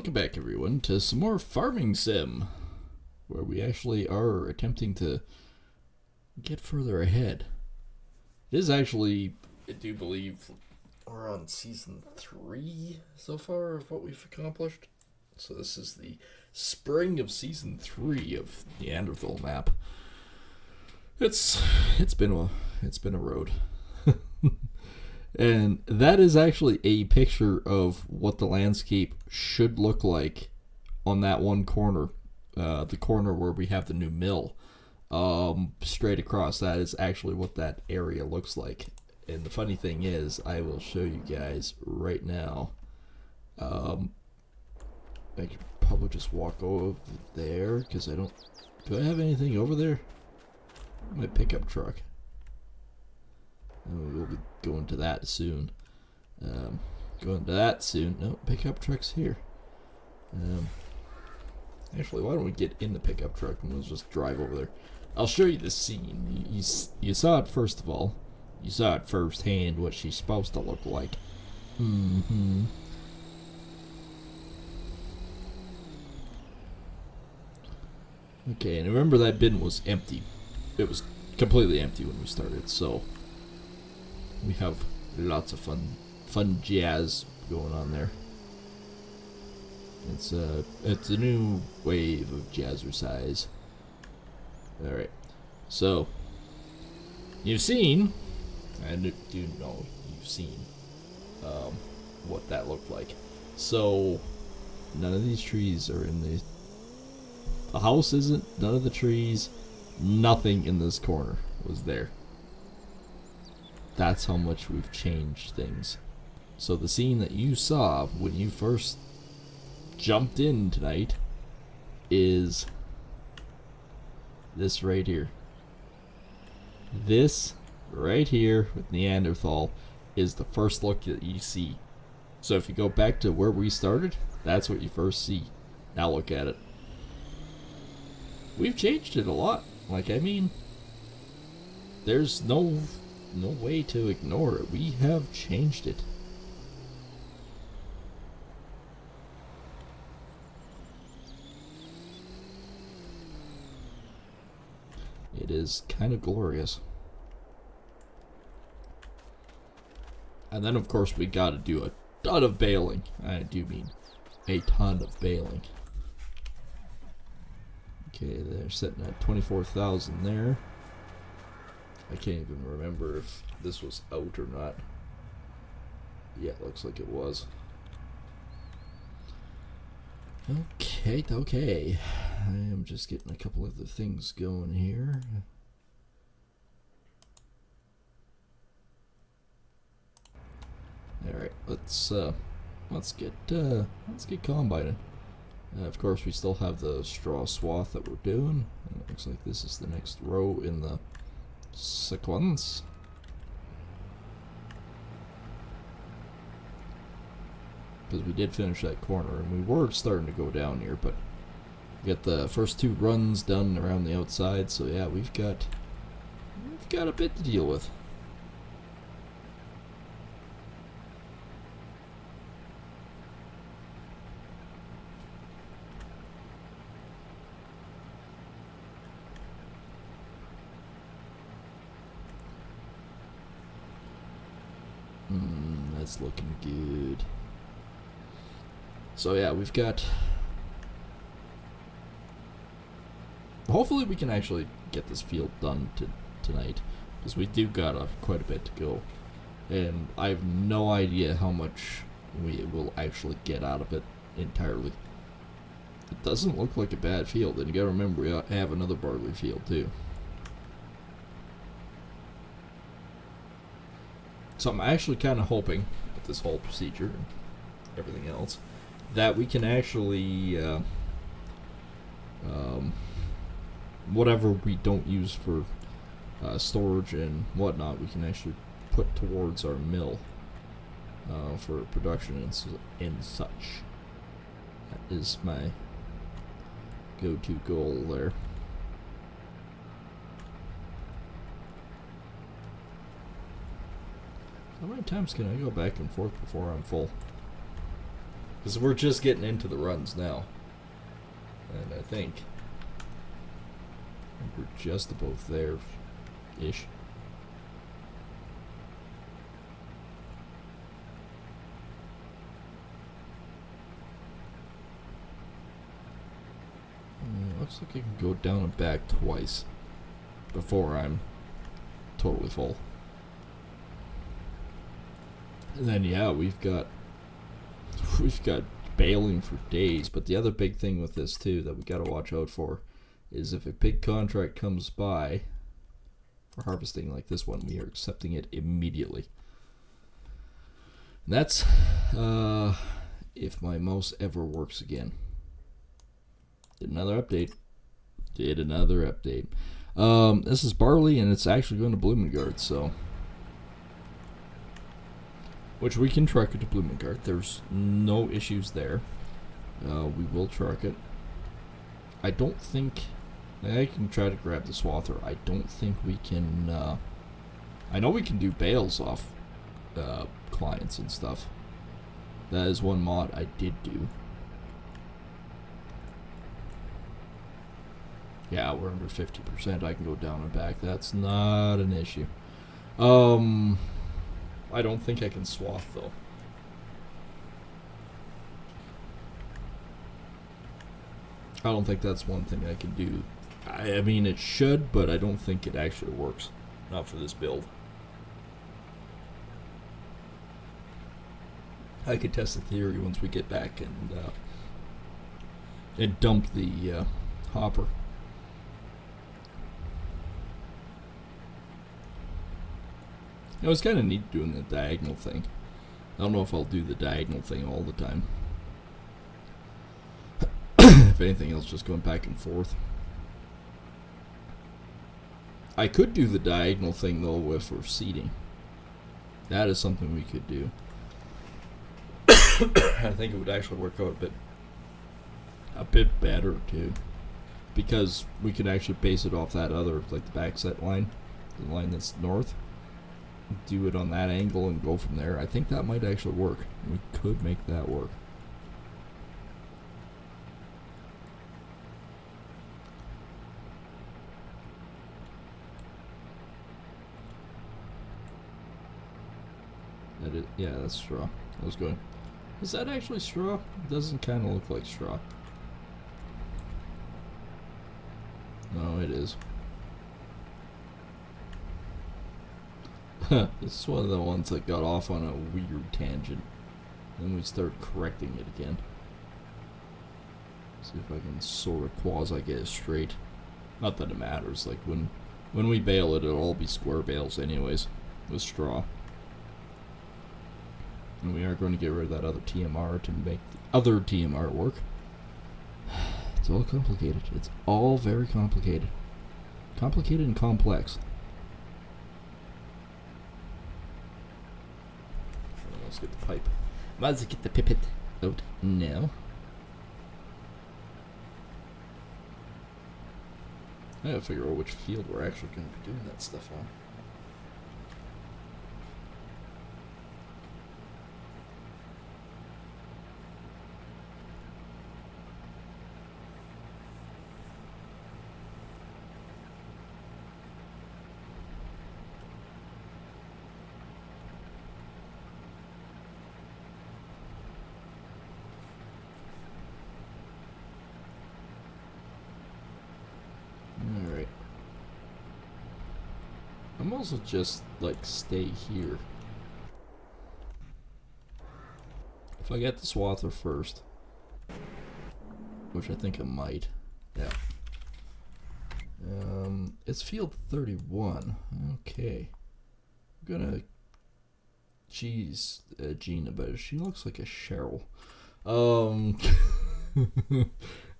Welcome back, everyone, to some more Farming Sim, where we actually are attempting to get further ahead. It is actually, I do believe, we're on season 3 so far of what we've accomplished. So this is the spring of season 3 of the Neanderthal map. It's been a road. And that is actually a picture of what the landscape should look like on that one corner. The corner where we have the new mill. Straight across, that is actually what that area looks like. And the funny thing is, I will show you guys right now. I could probably just walk over there, because I don't... Do I have anything over there? My pickup truck. We'll be going to that soon. No, pickup truck's here. Actually, why don't we get in the pickup truck and we'll just drive over there. I'll show you the scene. You saw it first of all. You saw it firsthand what she's supposed to look like. Okay, and remember that bin was empty. It was completely empty when we started, so we have lots of fun jazz going on there. It's a new wave of jazzercise. Alright, so you've seen, I do know you've seen what that looked like. So none of these trees are in the house isn't, none of the trees, nothing in this corner was there. That's how much we've changed things. So the scene that you saw when you first jumped in tonight is this right here. This right here with Neanderthal is the first look that you see. So if you go back to where we started, that's what you first see. Now look at it. We've changed it a lot. Like, I mean, there's no way to ignore it. We have changed it. It is kind of glorious. And then, of course, we got to do a ton of baling. I do mean a ton of baling. Okay, they're sitting at 24,000 there. I can't even remember if this was out or not. Yeah, it looks like it was. Okay. I am just getting a couple other things going here. Alright, let's get combining. Of course, we still have the straw swath that we're doing. And it looks like this is the next row in the sequence. Because we did finish that corner, and we were starting to go down here, but we got the first 2 runs done around the outside, so yeah, we've got a bit to deal with. That's looking good. So yeah, we've got... Hopefully we can actually get this field done tonight, because we do got quite a bit to go. And I have no idea how much we will actually get out of it entirely. It doesn't look like a bad field, and you gotta remember we have another barley field too. So I'm actually kind of hoping, with this whole procedure and everything else, that we can actually, whatever we don't use for storage and whatnot, we can actually put towards our mill for production and such. That is my go-to goal there. How many times can I go back and forth before I'm full? Because we're just getting into the runs now. And I think we're just about there-ish. Looks like I can go down and back twice before I'm totally full. And then yeah, we've got bailing for days. But the other big thing with this too that we got to watch out for is if a big contract comes by for harvesting like this one, we are accepting it immediately. And that's if my mouse ever works again. Did another update. This is Barley, and it's actually going to Bloomingard, so which we can truck it to Bloomingard. There's no issues there. We will truck it. I don't think I can try to grab the swather. I don't think we can. I know we can do bales off clients and stuff. That is one mod I did do. Yeah, we're under 50%. I can go down and back. That's not an issue. I don't think I can swath though. I don't think that's one thing I can do. I mean, it should, but I don't think it actually works. Not for this build. I could test the theory once we get back and dump the hopper. It was kind of neat doing the diagonal thing. I don't know if I'll do the diagonal thing all the time. If anything else, just going back and forth. I could do the diagonal thing though if we're seating. That is something we could do. I think it would actually work out a bit better too, because we could actually base it off that other, like the back set line, the line that's north. Do it on that angle and go from there. I think that might actually work. We could make that work. Yeah, that's straw. I was going, is that actually straw? It doesn't kind of look like straw. No, it is. This is one of the ones that got off on a weird tangent. Then we started correcting it again. See if I can sort of quasi get it straight. Not that it matters. Like when we bale it, it'll all be square bales anyways, with straw. And we are going to get rid of that other TMR to make the other TMR work. It's all complicated. It's all very complicated. Complicated and complex. Let's get the pipe. Might as well get the pipet out now. I gotta figure out which field we're actually going to be doing that stuff on. I'm also just like stay here. If I get the swather first, which I think I might, yeah. It's field 31. Okay, I'm gonna cheese Gina, but she looks like a Cheryl. I'm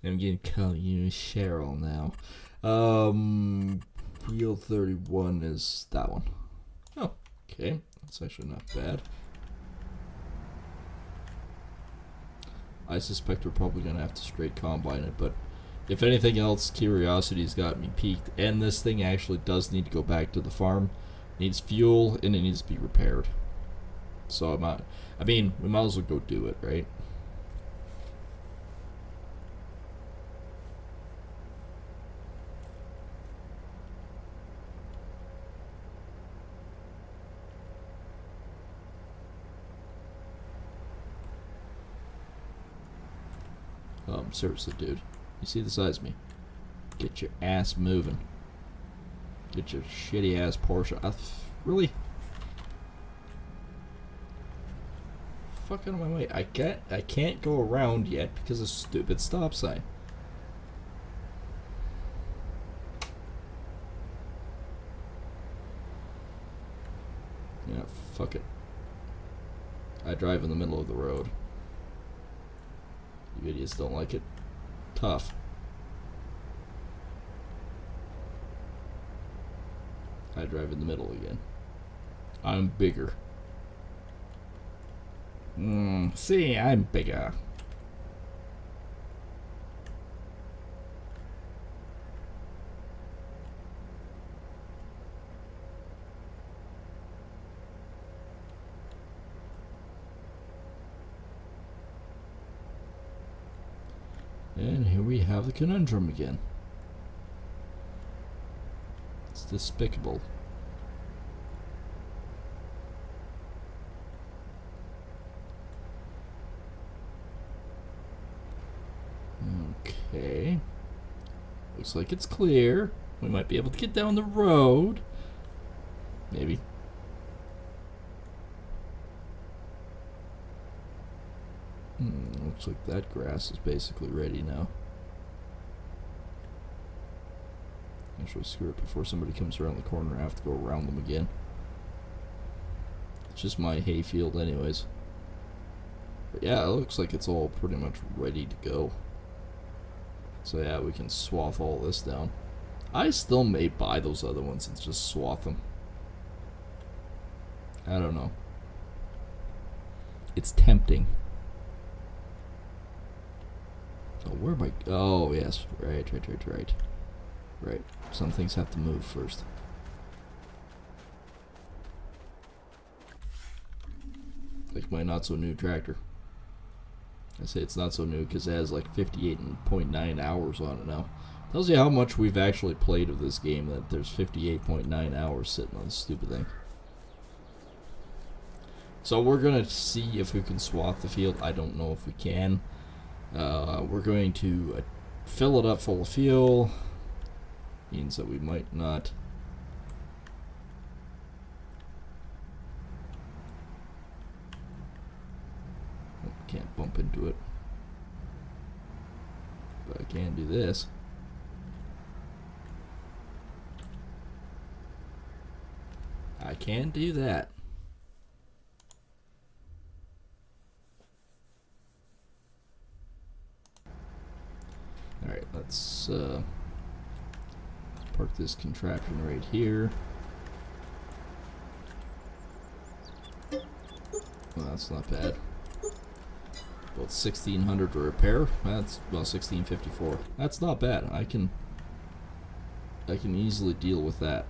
gonna call you Cheryl now. Field 31 is that one. Oh, okay. That's actually not bad. I suspect we're probably going to have to straight combine it, but if anything else, curiosity's got me piqued. And this thing actually does need to go back to the farm. It needs fuel, and it needs to be repaired. So I mean, we might as well go do it, right? Seriously, dude. You see the size of me. Get your ass moving. Get your shitty ass Porsche. Really? Fuck out of my way. I can't go around yet because of stupid stop sign. Yeah, fuck it. I drive in the middle of the road. You idiots don't like it? Tough. I drive in the middle again. I'm bigger. See, I'm bigger. And here we have the conundrum again. It's despicable. Okay. Looks like it's clear. We might be able to get down the road. Maybe. Looks like that grass is basically ready now. Actually, screw it. Before somebody comes around the corner, I have to go around them again. It's just my hay field anyways. But yeah, it looks like it's all pretty much ready to go. So yeah, we can swath all this down. I still may buy those other ones and just swath them. I don't know. It's tempting. Oh, where am I? Oh, yes. Right. Right. Some things have to move first. Like my not-so-new tractor. I say it's not so new because it has like 58.9 hours on it now. Tells you how much we've actually played of this game, that there's 58.9 hours sitting on this stupid thing. So we're going to see if we can swath the field. I don't know if we can. We're going to fill it up full of fuel. Means that we might not. Can't bump into it. But I can do this. I can do that. Alright, let's park this contraption right here. Well, that's not bad. About 1,600 to repair. That's well 1,654. That's not bad. I can easily deal with that.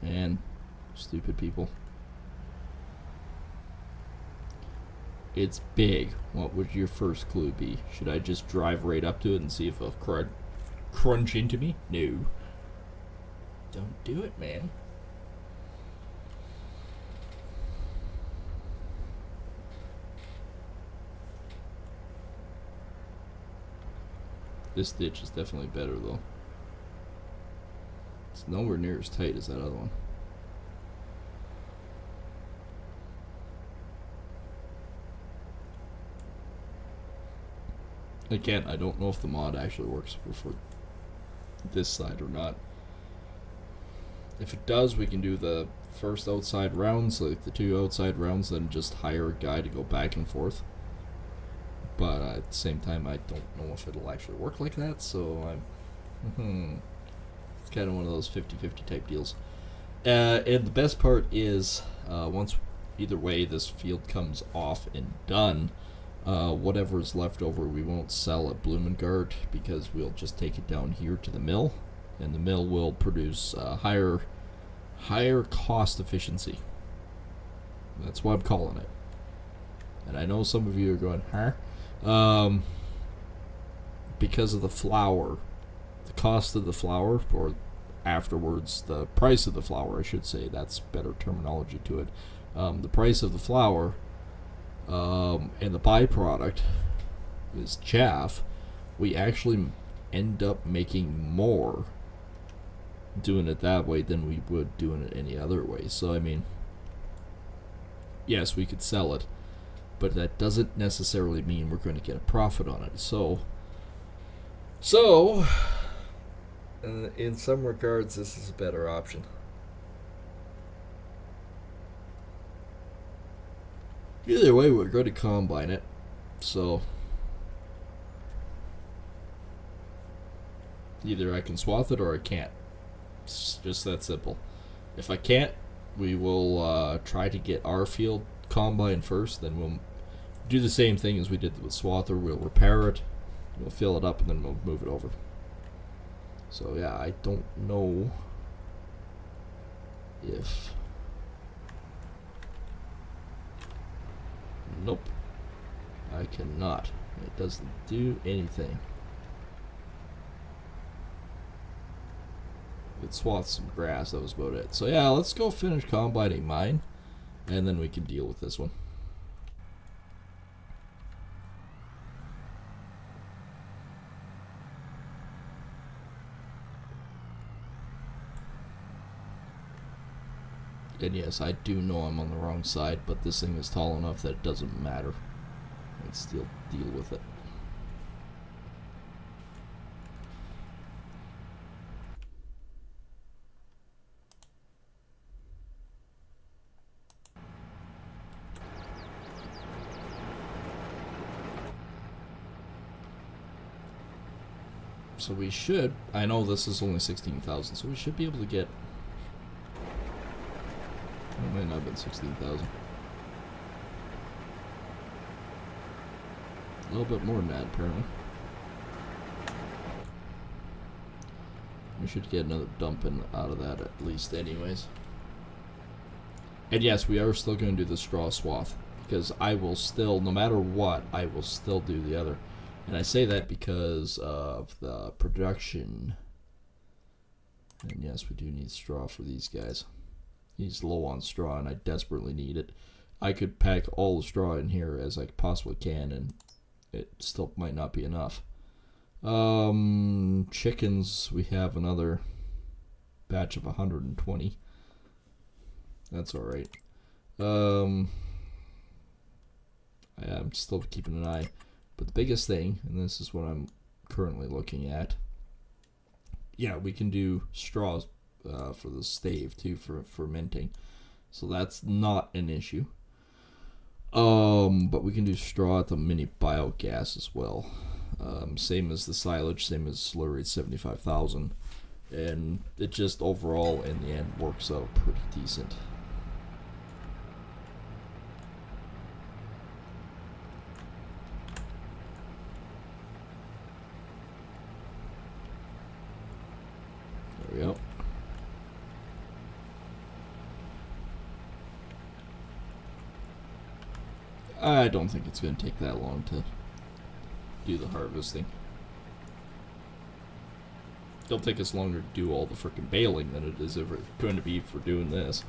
And stupid people. It's big. What would your first clue be? Should I just drive right up to it and see if it'll crunch into me? No. Don't do it, man. This ditch is definitely better, though. It's nowhere near as tight as that other one. Again, I don't know if the mod actually works for this side or not. If it does, we can do the first outside rounds, like the 2 outside rounds, then just hire a guy to go back and forth. But at the same time, I don't know if it'll actually work like that, so I'm... It's kind of one of those 50-50 type deals. And the best part is, once either way this field comes off and done, whatever is left over we won't sell at Bloomengard, because we'll just take it down here to the mill, and the mill will produce higher cost efficiency. That's what I'm calling it. And I know some of you are going, huh? Because of the flour, the cost of the flour, or afterwards, the price of the flour, I should say, that's better terminology to it. The price of the flour and the byproduct is chaff. We actually end up making more doing it that way than we would doing it any other way. So I mean, yes, we could sell it, but that doesn't necessarily mean we're going to get a profit on it. So in some regards, this is a better option. Either way, we're going to combine it. So either I can swath it or I can't. It's just that simple. If I can't, we will try to get our field combine first. Then we'll do the same thing as we did with swather. We'll repair it, we'll fill it up, and then we'll move it over. So yeah, I don't know if... Nope. I cannot. It doesn't do anything. It swaths some grass, that was about it. So yeah, let's go finish combining mine, and then we can deal with this one. And yes, I do know I'm on the wrong side, but this thing is tall enough that it doesn't matter. Let's still deal with it. So we should, I know this is only 16,000, so we should be able to get, it might not have been 16,000. A little bit more than that, apparently. We should get another dumping out of that at least anyways. And yes, we are still going to do the straw swath, because I will still, no matter what, I will still do the other. And I say that because of the production. And yes, we do need straw for these guys. He's low on straw, and I desperately need it. I could pack all the straw in here as I possibly can, and it still might not be enough. Chickens, we have another batch of 120. That's alright. I'm still keeping an eye. But the biggest thing, and this is what I'm currently looking at, yeah, we can do straws for the stave too for fermenting, so that's not an issue. But we can do straw at the mini biogas as well. Same as the silage, same as slurry 75,000, and it just overall in the end works out pretty decent. There we go. I don't think it's going to take that long to do the harvesting. It'll take us longer to do all the frickin' baling than it is ever going to be for doing this.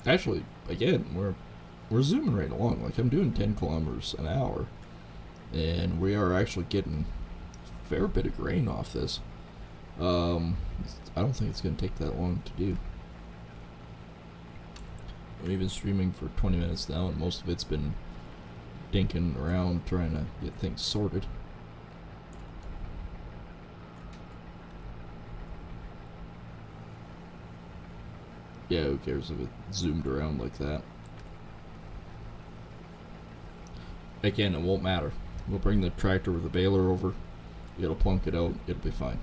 Actually, again, we're zooming right along. Like, I'm doing 10 kilometers an hour, and we are actually getting a fair bit of grain off this. I don't think it's going to take that long to do. We've been streaming for 20 minutes now, and most of it's been dinking around trying to get things sorted. Yeah, who cares if it zoomed around like that? Again, it won't matter. We'll bring the tractor with the baler over. It'll plunk it out. It'll be fine.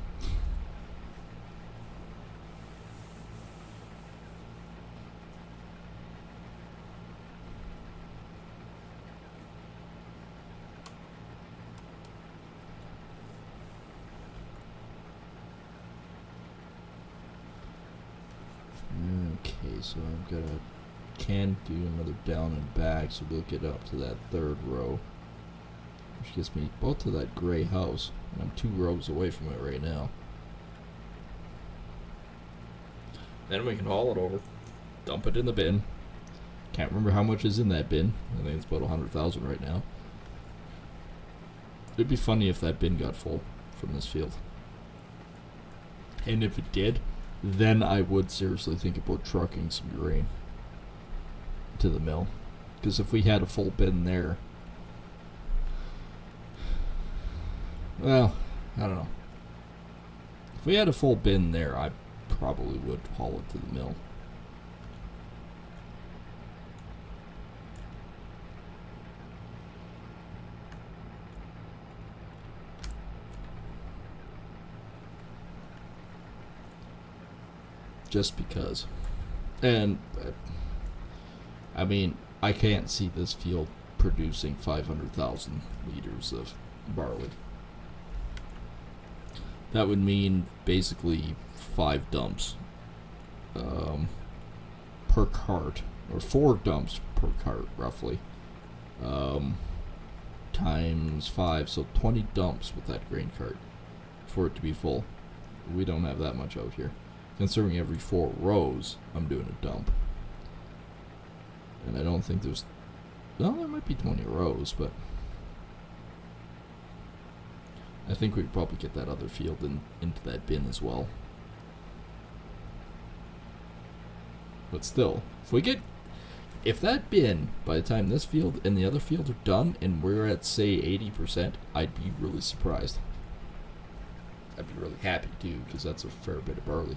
Okay, so I've got a can't do another down and back, so we'll get up to that third row, which gets me both to that gray house, and I'm 2 rows away from it right now. Then we can haul it over, dump it in the bin. Can't remember how much is in that bin. I think it's about 100,000 right now. It'd be funny if that bin got full from this field. And if it did, then I would seriously think about trucking some grain to the mill. Because if we had a full bin there, well, I don't know. If we had a full bin there, I probably would haul it to the mill. Just because. And I mean, I can't see this field producing 500,000 liters of barley. That would mean basically 5 dumps per cart, or 4 dumps per cart roughly, times 5, so 20 dumps with that grain cart for it to be full. We don't have that much out here. Considering every 4 rows, I'm doing a dump. And I don't think there's... Well, there might be 20 rows, but... I think we could probably get that other field into that bin as well. But still, if we get... If that bin, by the time this field and the other field are done, and we're at, say, 80%, I'd be really surprised. I'd be really happy, too, because that's a fair bit of barley.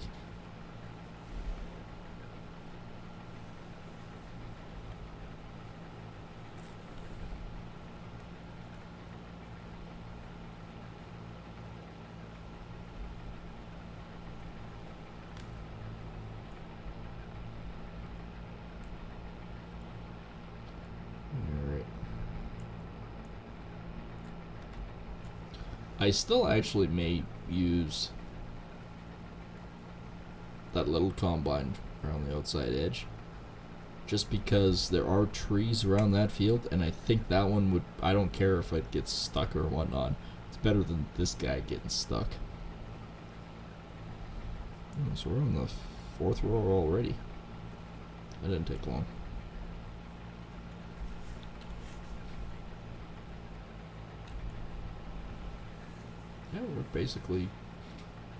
I still actually may use that little combine around the outside edge, just because there are trees around that field, and I think that one would, I don't care if it gets stuck or whatnot, it's better than this guy getting stuck. Oh, so we're on the 4th row already. That didn't take long. Yeah, we're basically...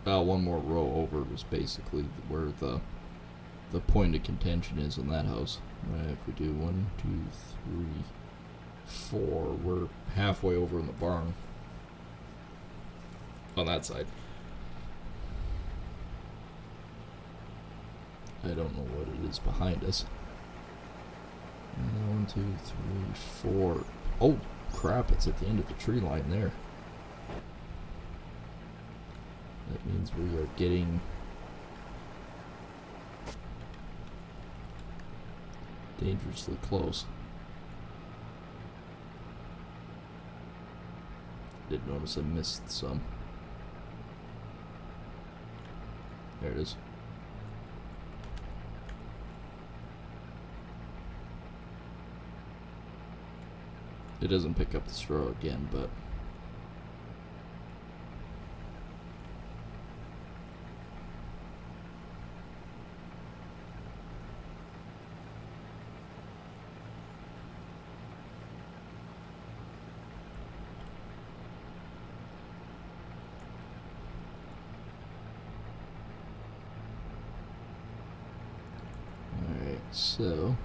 one more row over was basically where the point of contention is in that house. Right, if we do 1, 2, 3, 4, we're halfway over in the barn. On that side. I don't know what it is behind us. 1, 2, 3, 4. Oh, crap, it's at the end of the tree line there. That means we are getting dangerously close. Did notice I missed some. There it is. It doesn't pick up the straw again, but so,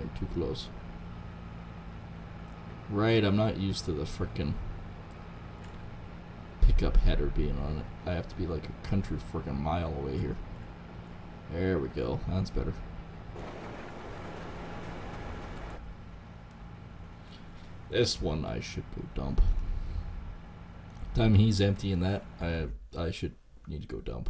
I'm too close. Right, I'm not used to the frickin' pickup header being on it. I have to be like a country frickin' mile away here. There we go. That's better. This one I should go dump. Time he's emptying that, I should need to go dump.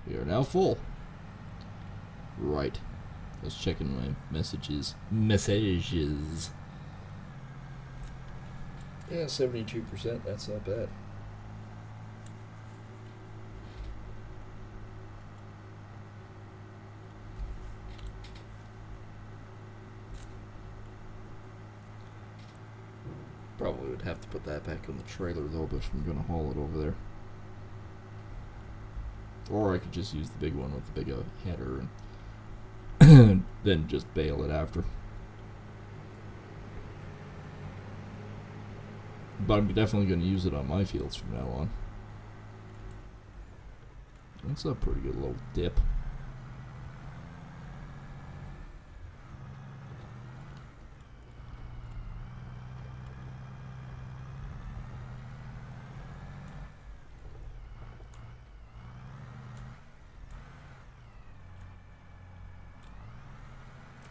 We are now full. Right. I was checking my messages. Yeah, 72%. That's not bad. Probably would have to put that back on the trailer though, but I'm gonna haul it over there. Or I could just use the big one with the big header and then just bail it after. But I'm definitely going to use it on my fields from now on. That's a pretty good little dip.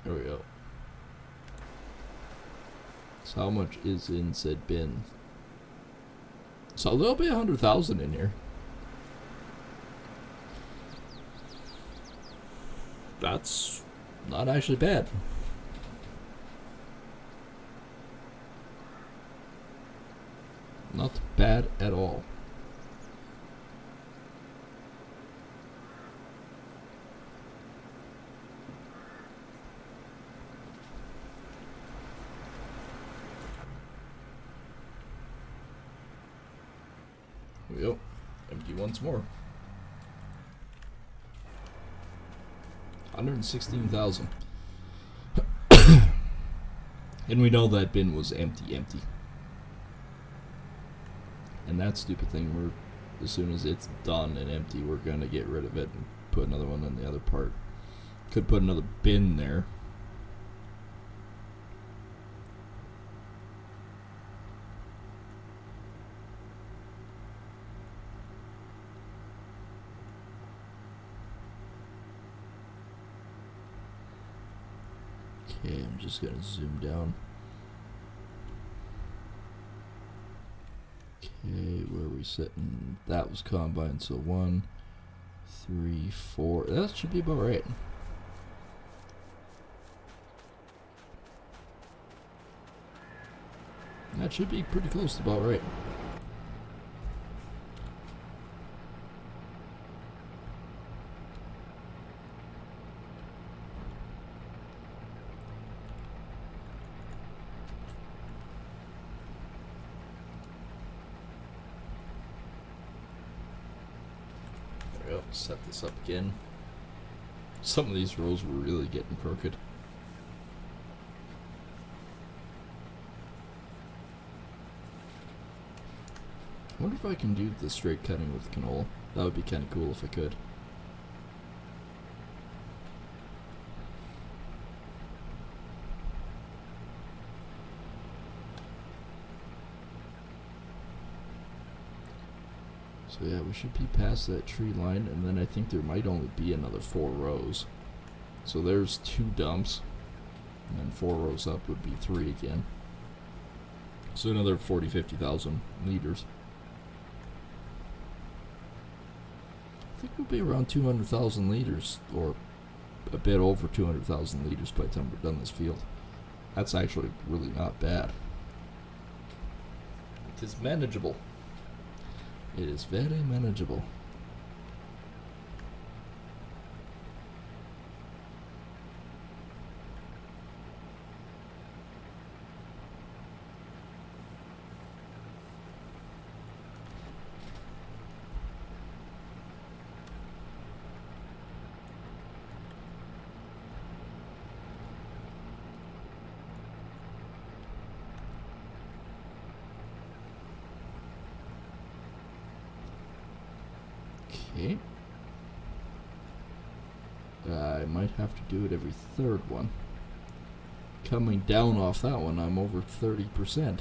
There we go. So how much is in said bin? So there'll be 100,000 in here. That's not actually bad. Not bad at all. There we go. Empty once more. 116,000. And we know that bin was empty. And that stupid thing, as soon as it's done and empty, we're gonna get rid of it and put another one in the other part. Could put another bin there. Okay, I'm just gonna zoom down. Okay, where are we sitting? That was combine, so 1, 3, 4. That should be about right. That should be pretty close to about right. Set this up again. Some of these rows were really getting crooked. I wonder if I can do the straight cutting with canola. That would be kind of cool if I could. So yeah, we should be past that tree line, and then I think there might only be another 4 rows. So there's 2 dumps, and then 4 rows up would be 3 again. So another 40-50,000 liters. I think we'll be around 200,000 liters, or a bit over 200,000 liters by the time we're done this field. That's actually really not bad. It is manageable. It is very manageable. Okay. I might have to do it every third one. Coming down off that one, I'm over 30%.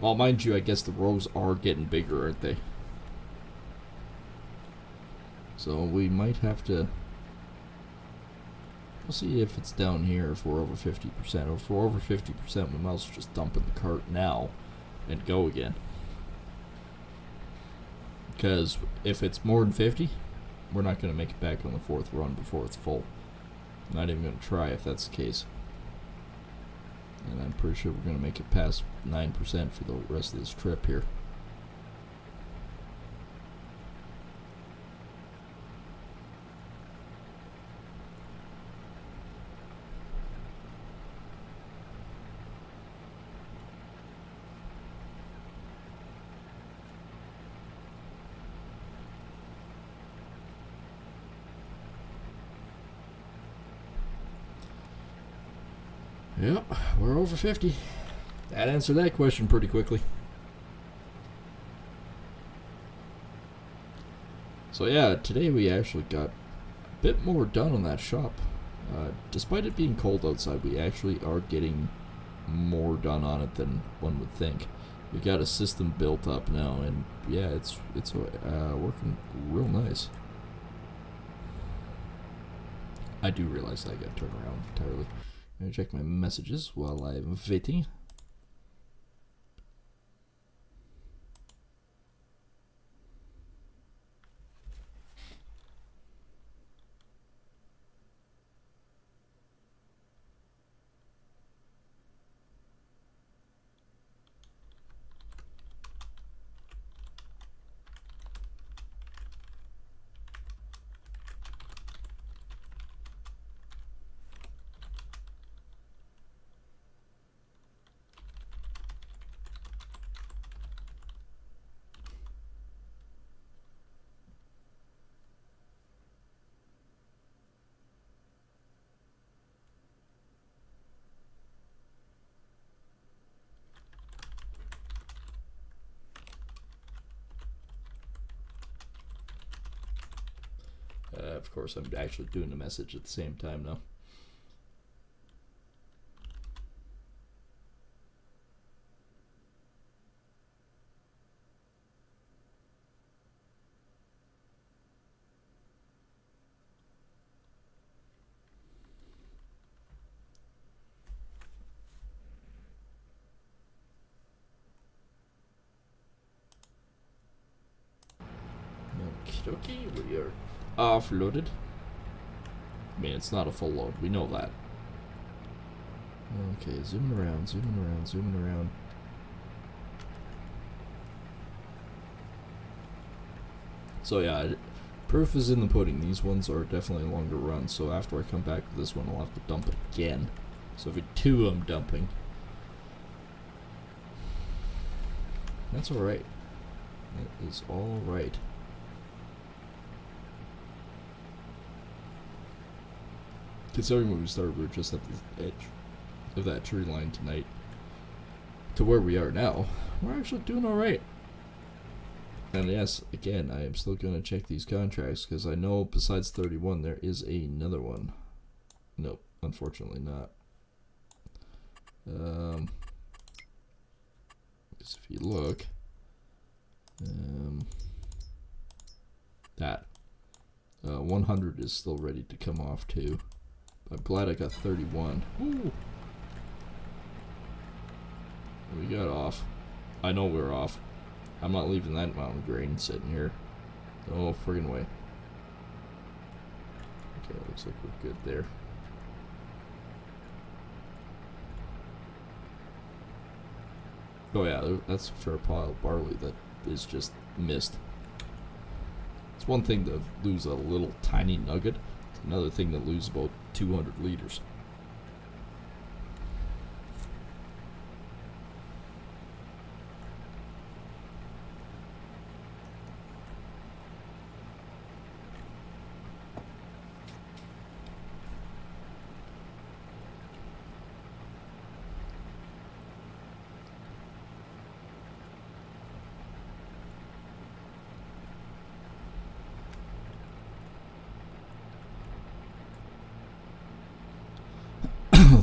Well, mind you, I guess the rows are getting bigger, aren't they? So we might have to... We'll see if it's down here if we're over 50%. If we're over 50%, we might as well just dump in the cart now and go again. Because if it's more than 50, we're not going to make it back on the fourth run before it's full. I'm not even going to try if that's the case. And I'm pretty sure we're going to make it past 9% for the rest of this trip here. Yep, we're over 50. That answered that question pretty quickly. So yeah, today we actually got a bit more done on that shop. Despite it being cold outside, we actually are getting more done on it than one would think. We got a system built up now, and yeah, it's working real nice. I do realize I got to turn around entirely. I'm going to check my messages while I'm waiting. Of course, I'm actually doing the message at the same time now. Okie dokie, we are offloaded. I mean, it's not a full load, we know that. Okay, zooming around, zooming around, zooming around. So yeah, proof is in the pudding. These ones are definitely longer runs, so after I come back with this one, I'll have to dump it again. So if two I'm dumping. That's alright. That is alright. Considering when we started, we were just at the edge of that tree line tonight. To where we are now, we're actually doing alright. And yes, again, I am still going to check these contracts, because I know besides 31 there is another one. Nope, unfortunately not. Because if you look, that 100 is still ready to come off too. I'm glad I got 31. Woo. We got off. I know we're off. I'm not leaving that mountain grain sitting here. No friggin' way. Okay, looks like we're good there. Oh yeah, that's a fair pile of barley that is just missed. It's one thing to lose a little tiny nugget. It's another thing to lose about 200 liters.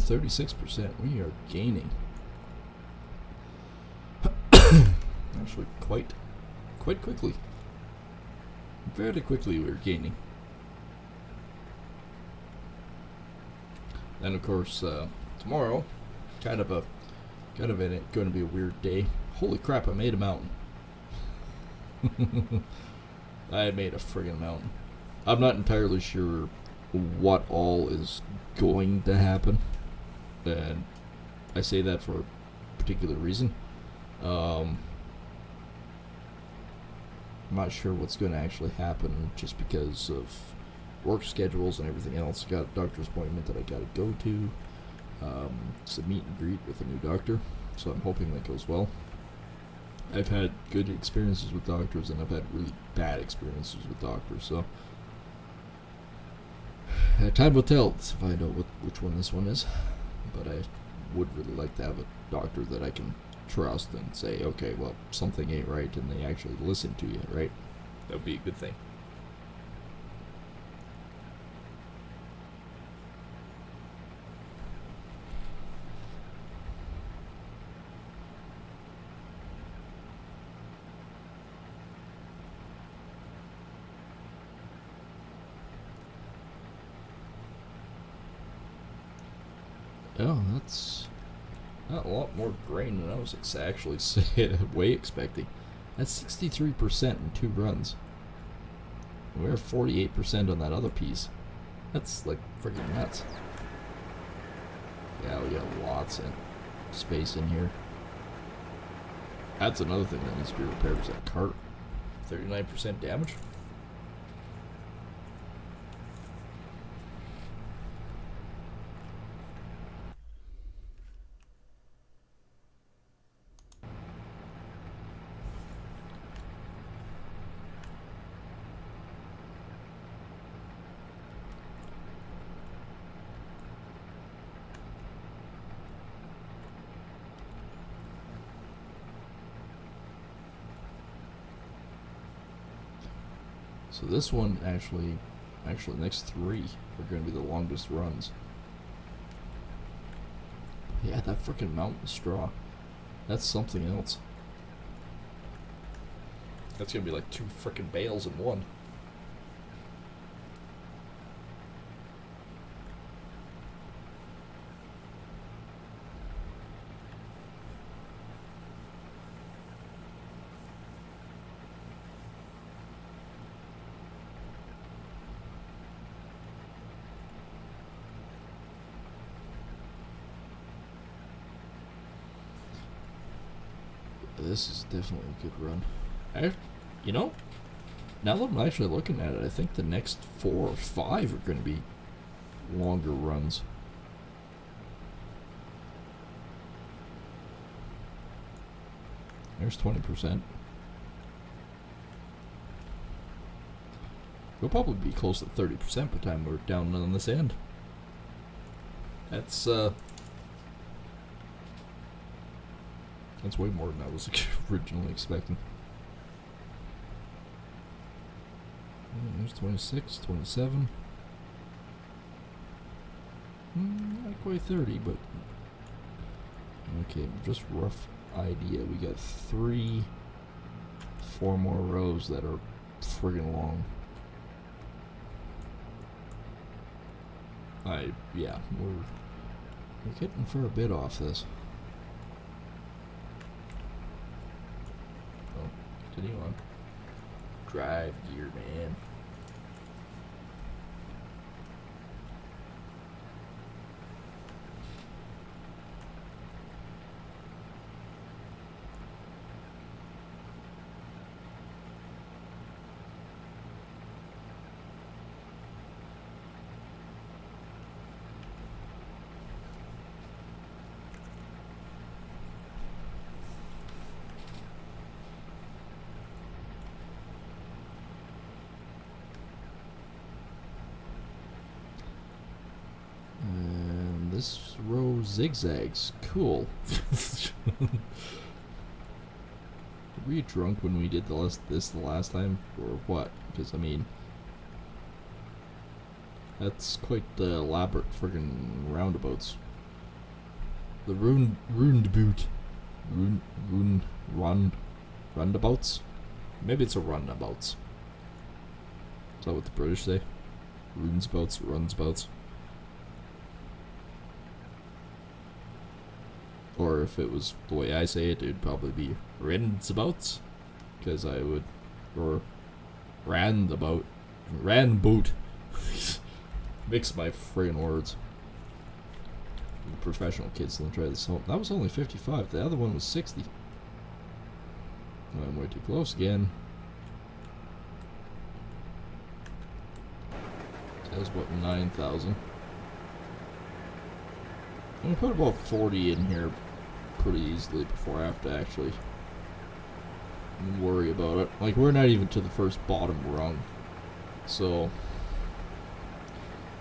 36%. We are gaining. Actually, quite quickly. Very quickly we're gaining. Then of course tomorrow, going to be a weird day. Holy crap! I made a mountain. I made a friggin' mountain. I'm not entirely sure what all is going to happen, and I say that for a particular reason. I'm not sure what's going to actually happen just because of work schedules and everything else. Got a doctor's appointment that I got to go to. It's a meet and greet with a new doctor, so I'm hoping that goes well. I've had good experiences with doctors, and I've had really bad experiences with doctors, so time will tell to find out which one this one is. But I would really like to have a doctor that I can trust and say, okay, well, something ain't right, and they actually listen to you, right? That would be a good thing. Oh, that's not a lot more grain than I was actually way expecting. That's 63% in 2 runs. We're 48% on that other piece. That's like freaking nuts. Yeah, we got lots of space in here. That's another thing that needs to be repaired is that cart. 39% damage. So this one actually next 3 are going to be the longest runs. Yeah, that freaking mountain straw. That's something else. That's going to be like 2 freaking bales in one. This is definitely a good run. Now that I'm actually looking at it, I think the next 4 or 5 are going to be longer runs. There's 20%. We'll probably be close to 30% by the time we're down on this end. That's way more than I was originally expecting. There's 26, 27. Not quite 30, but okay, just rough idea. We got 4 more rows that are friggin' long. Yeah, we're getting for a bit off this. Oh, continue on. Drive gear, man. This row zigzags. Cool. Were you drunk when we did this the last time, or what? Because I mean, that's quite the elaborate friggin' roundabouts. The ruined boot. Roundabouts? Maybe it's a runabouts. Is that what the British say? Runsabouts. Or if it was the way I say it, it'd probably be Randabouts. Because I would. Or Randabout. Mix my friggin' words. The professional kids don't try this home. That was only 55. The other one was 60. I'm way too close again. That was about 9,000. I'm gonna put about 40 in here pretty easily before I have to actually worry about it. Like, we're not even to the first bottom rung. So,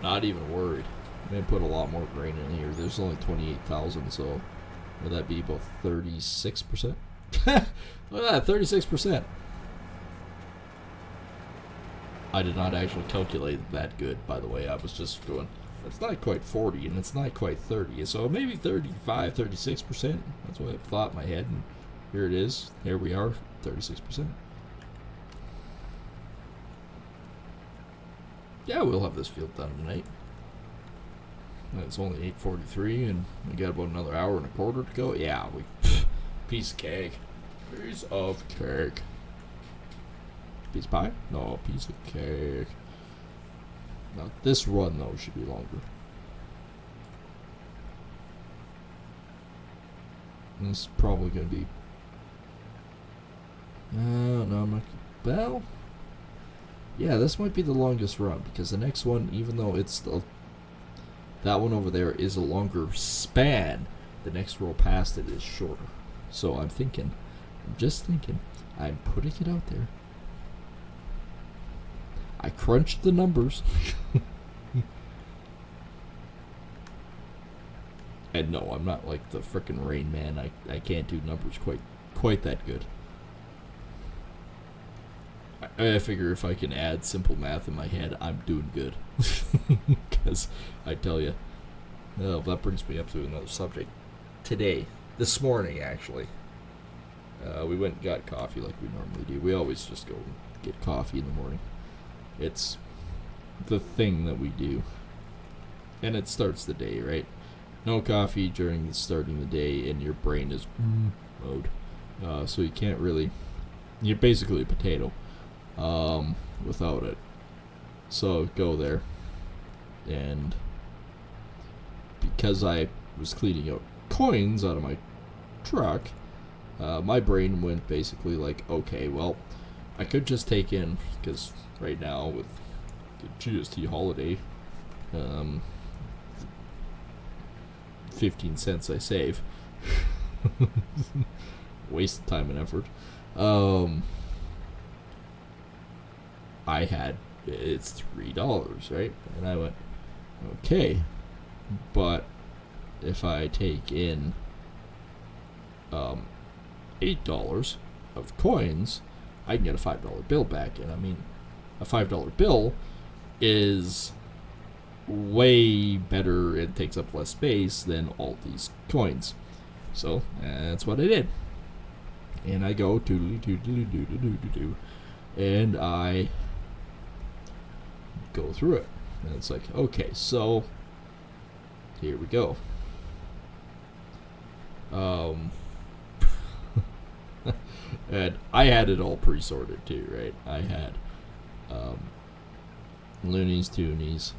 not even worried. I'm gonna put a lot more grain in here. There's only 28,000, so would that be about 36%? Look at that, 36%. I did not actually calculate that good, by the way. I was just going, it's not quite 40 and it's not quite 30. So maybe 35, 36%. That's what I thought in my head. And here it is. Here we are, 36%. Yeah, we'll have this field done tonight. It's only 8:43 and we got about another hour and a quarter to go. Yeah, piece of cake. Piece of cake. Piece of pie? No, piece of cake. Now this run though should be longer. And this is probably gonna be. No, I'm not. Well, yeah, this might be the longest run because the next one, even though it's that one over there is a longer span, the next row past it is shorter. So I'm just thinking, I'm putting it out there. I crunched the numbers. And no, I'm not like the frickin' Rain Man. I can't do numbers quite that good. I figure if I can add simple math in my head, I'm doing good. Because I tell you, that brings me up to another subject. This morning actually, we went and got coffee like we normally do. We always just go and get coffee in the morning. It's the thing that we do. And it starts the day, right? No coffee during starting the day and your brain is mode. So you can't really, you're basically a potato without it. So go there. And because I was cleaning out coins out of my truck, my brain went basically like, okay, well, I could just take in, because right now with the GST holiday, 15 cents I save. Waste of time and effort. It's $3, right? And I went, okay, but if I take in $8 of coins, I can get a $5 bill back. And I mean, a $5 bill is way better, it takes up less space than all these coins. So that's what I did. And I go and I go through it. And it's like, okay, so here we go. And I had it all pre-sorted too, right? I had loonies, toonies,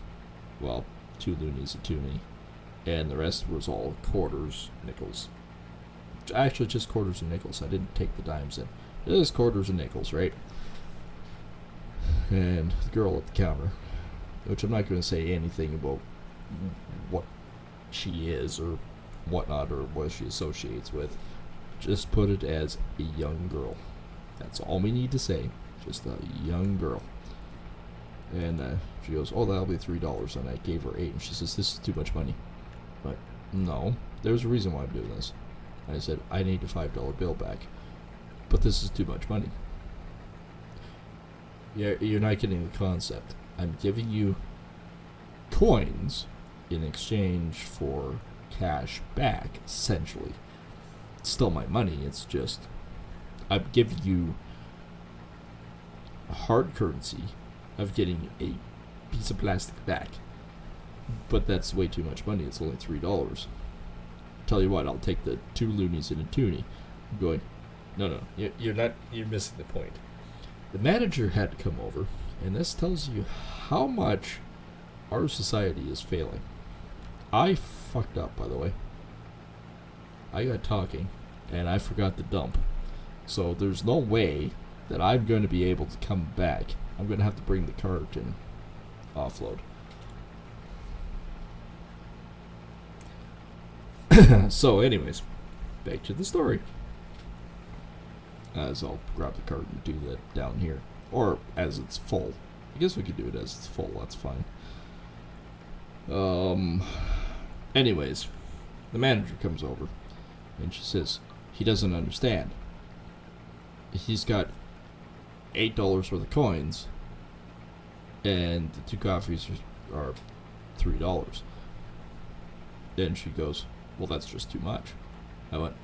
well, 2 loonies, a toonie, and the rest was all quarters, nickels. Actually, just quarters and nickels. I didn't take the dimes in. It is quarters and nickels, right? And the girl at the counter, which I'm not going to say anything about what she is or whatnot or what she associates with. Just put it as a young girl. That's all we need to say. Just a young girl. And she goes, oh, that'll be $3. And I gave her 8. And she says, this is too much money. But no, there's a reason why I'm doing this. And I said, I need a $5 bill back. But this is too much money. You're not getting the concept. I'm giving you coins in exchange for cash back, essentially. It's still my money, it's just I'm giving you a hard currency of getting a piece of plastic back. But that's way too much money, it's only $3. Tell you what, I'll take the 2 loonies and a toonie. I'm going, no, you're missing the point. The manager had to come over, and this tells you how much our society is failing. I fucked up, by the way. I got talking, and I forgot to dump. So there's no way that I'm going to be able to come back. I'm going to have to bring the cart and offload. So anyways, back to the story. As I'll grab the cart and do that down here. Or as it's full. I guess we could do it as it's full, that's fine. Anyways, the manager comes over and she says he doesn't understand. He's got $8 worth of coins and the 2 coffees are $3. And she goes, well, that's just too much. I went,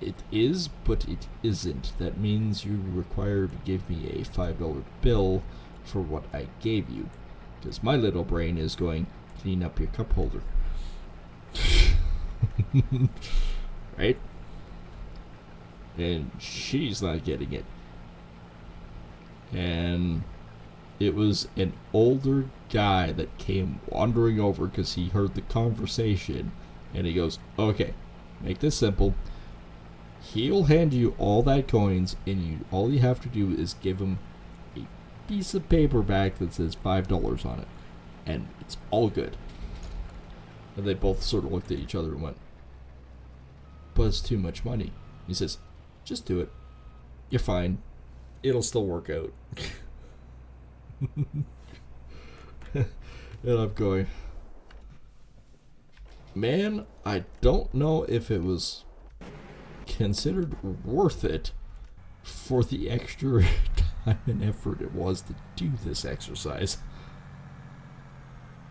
it is, but it isn't. That means you're required to give me a $5 bill for what I gave you. Because my little brain is going, clean up your cup holder. Right? And she's not getting it. And it was an older guy that came wandering over because he heard the conversation. And he goes, okay, make this simple. He'll hand you all that coins, and all you have to do is give him a piece of paper back that says $5 on it. And it's all good. And they both sort of looked at each other and went, but it's too much money. He says, just do it. You're fine. It'll still work out. And I'm going, man, I don't know if it was considered worth it for the extra time and effort it was to do this exercise.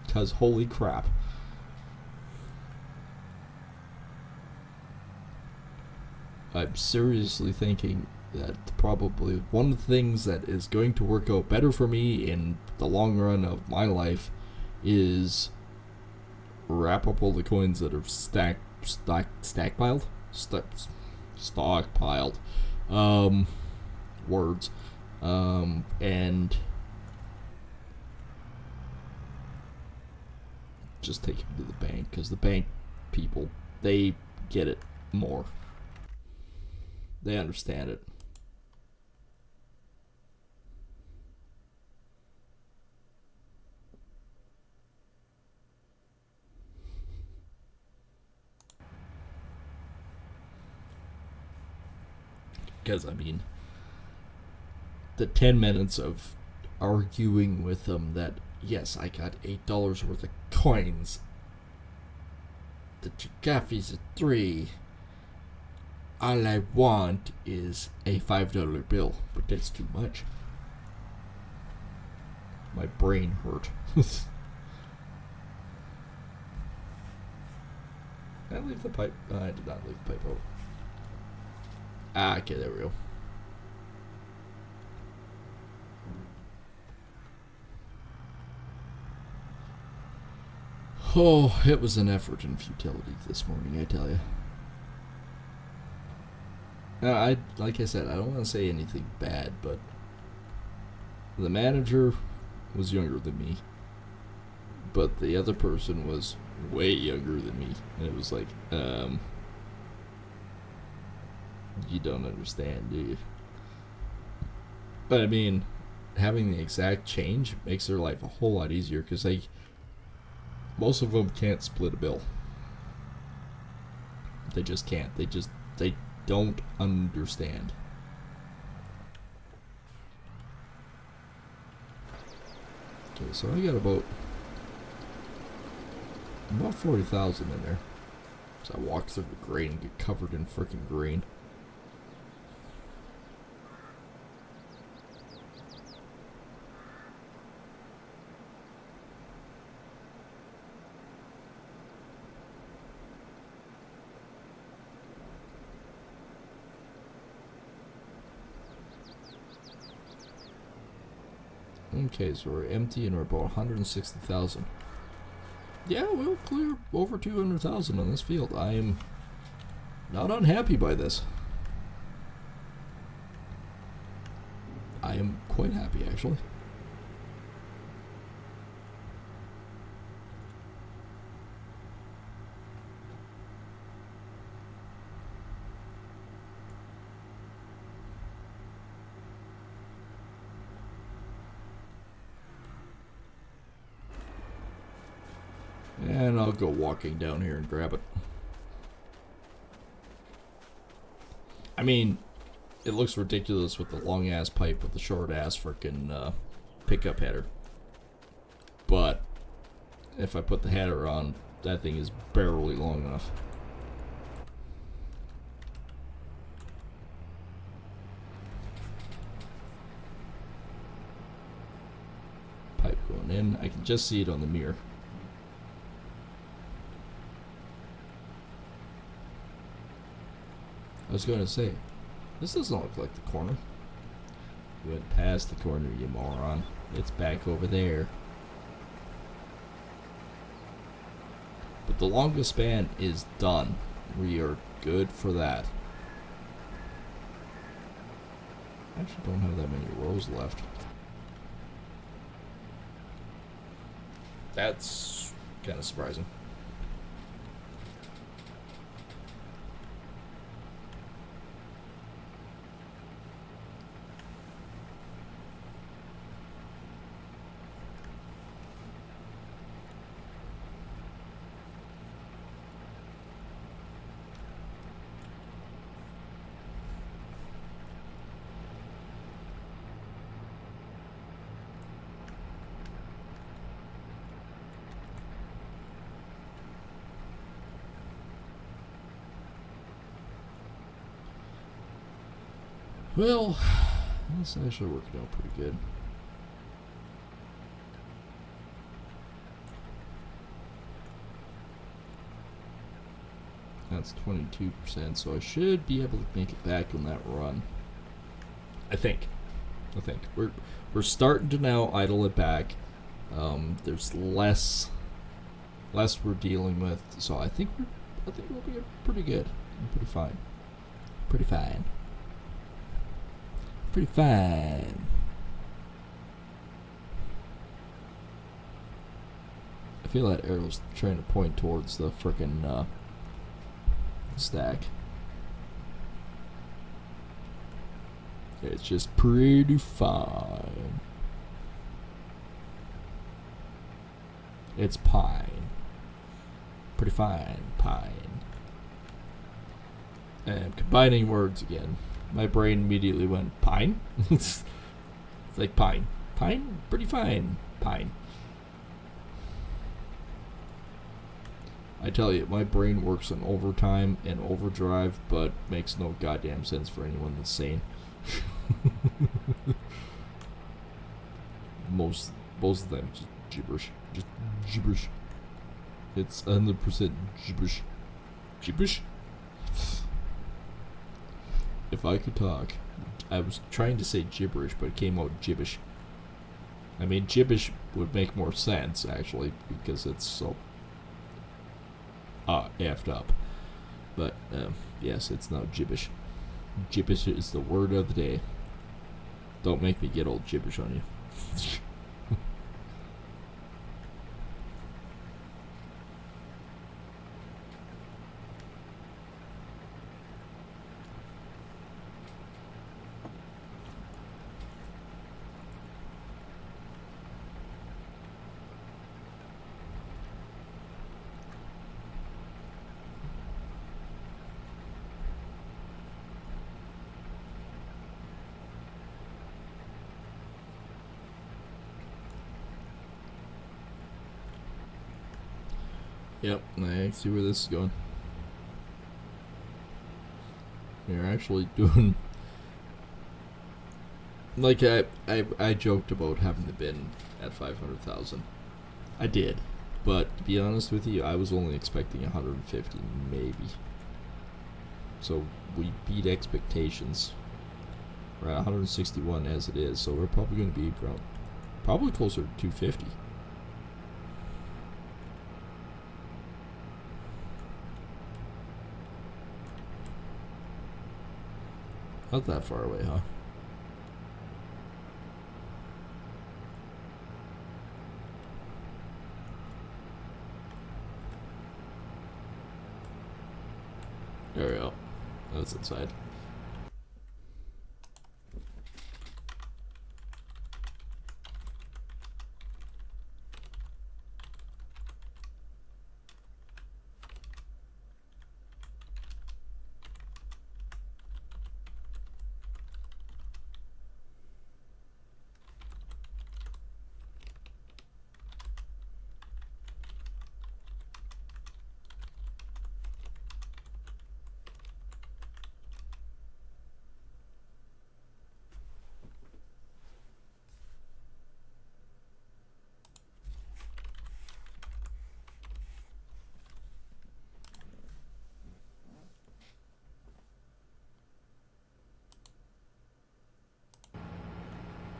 Because holy crap. I'm seriously thinking that probably one of the things that is going to work out better for me in the long run of my life is wrap up all the coins that are stockpiled, words, and just take them to the bank, because the bank people, they get it more. They understand it. Because, I mean, the 10 minutes of arguing with them that, yes, I got $8 worth of coins. The coffees are $3. All I want is a $5 bill, but that's too much. My brain hurt. Did I leave the pipe? I did not leave the pipe out. Ah, okay, there we go. Oh, it was an effort and futility this morning, I tell you. Like I said, I don't want to say anything bad, but the manager was younger than me, but the other person was way younger than me, and it was like, you don't understand, do you? But I mean, having the exact change makes their life a whole lot easier, because most of them can't split a bill. They just can't. They don't understand. Okay, so I got about 40,000 in there. So I walk through the grain and get covered in freaking grain. Okay, so we're empty and we're about 160,000. Yeah, we'll clear over 200,000 on this field. I am not unhappy by this. I am quite happy, actually. And I'll go walking down here and grab it. I mean, it looks ridiculous with the long ass pipe with the short ass freaking pickup header. But if I put the header on, that thing is barely long enough. Pipe going in. I can just see it on the mirror. I was going to say, this doesn't look like the corner. You went past the corner, you moron. It's back over there. But the longest span is done. We are good for that. I actually don't have that many rows left. That's kind of surprising. Well, this is actually working out pretty good. That's 22%, so I should be able to make it back on that run. I think. We're starting to now idle it back. There's less we're dealing with, so I think we'll be pretty good. Pretty fine. Pretty fine. I feel that arrow's trying to point towards the frickin' stack. It's just pretty fine. It's pine. Pretty fine pine. And combining words again. My brain immediately went, pine? It's like pine. Pine? Pretty fine. Pine. I tell you, my brain works in overtime and overdrive, but makes no goddamn sense for anyone that's sane. most of them just gibberish. Just gibberish. It's 100% gibberish. Gibberish? If I could talk, I was trying to say gibberish, but it came out gibbish. I mean, gibbish would make more sense, actually, because it's so effed up. But, yes, it's now gibbish. Gibbish is the word of the day. Don't make me get old gibbish on you. Yep, I see where this is going. You're actually doing... Like, I joked about having the bin at 500,000. I did. But, to be honest with you, I was only expecting 150, maybe. So, we beat expectations. We're at 161 as it is, so we're probably going to be around Probably closer to 250. Not that far away, huh? There we go. That's inside.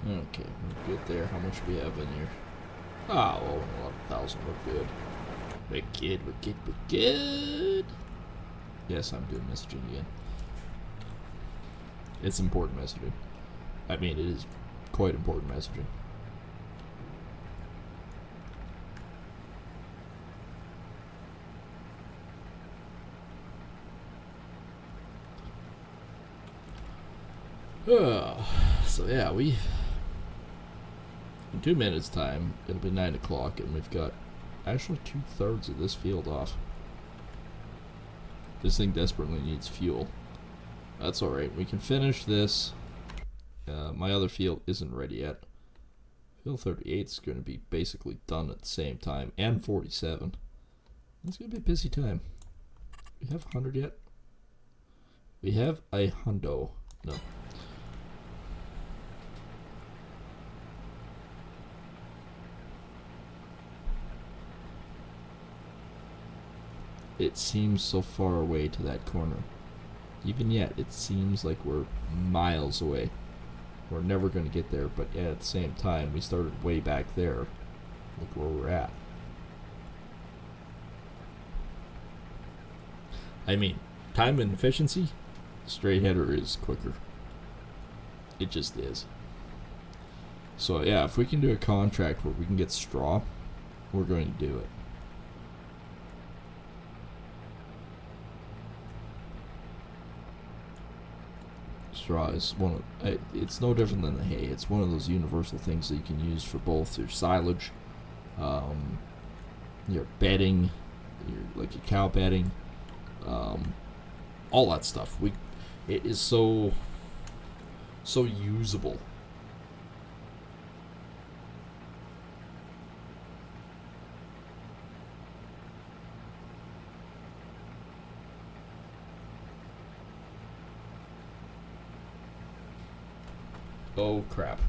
Okay, we're good there. How much we have in here? Ah, well, 11,000. We're good. We're good, we're good, we're good. Yes, I'm doing messaging again. It's important messaging. I mean, it is quite important messaging. So yeah, we've in 2 minutes time, it'll be 9 o'clock, and we've got actually 2/3 of this field off. This thing desperately needs fuel. That's alright, we can finish this. My other field isn't ready yet. Field 38 is going to be basically done at the same time, and 47. It's going to be a busy time. We have 100 yet? We have a hundo. No. It seems so far away to that corner. Even yet, it seems like we're miles away. We're never going to get there, but at the same time, we started way back there. Look where we're at. I mean, time and efficiency, straight header is quicker. It just is. So yeah, if we can do a contract where we can get straw, we're going to do it. Straw is one of, it's no different than the hay. It's one of those universal things that you can use for both your silage, your bedding, like your cow bedding, all that stuff. It is so usable. Oh crap.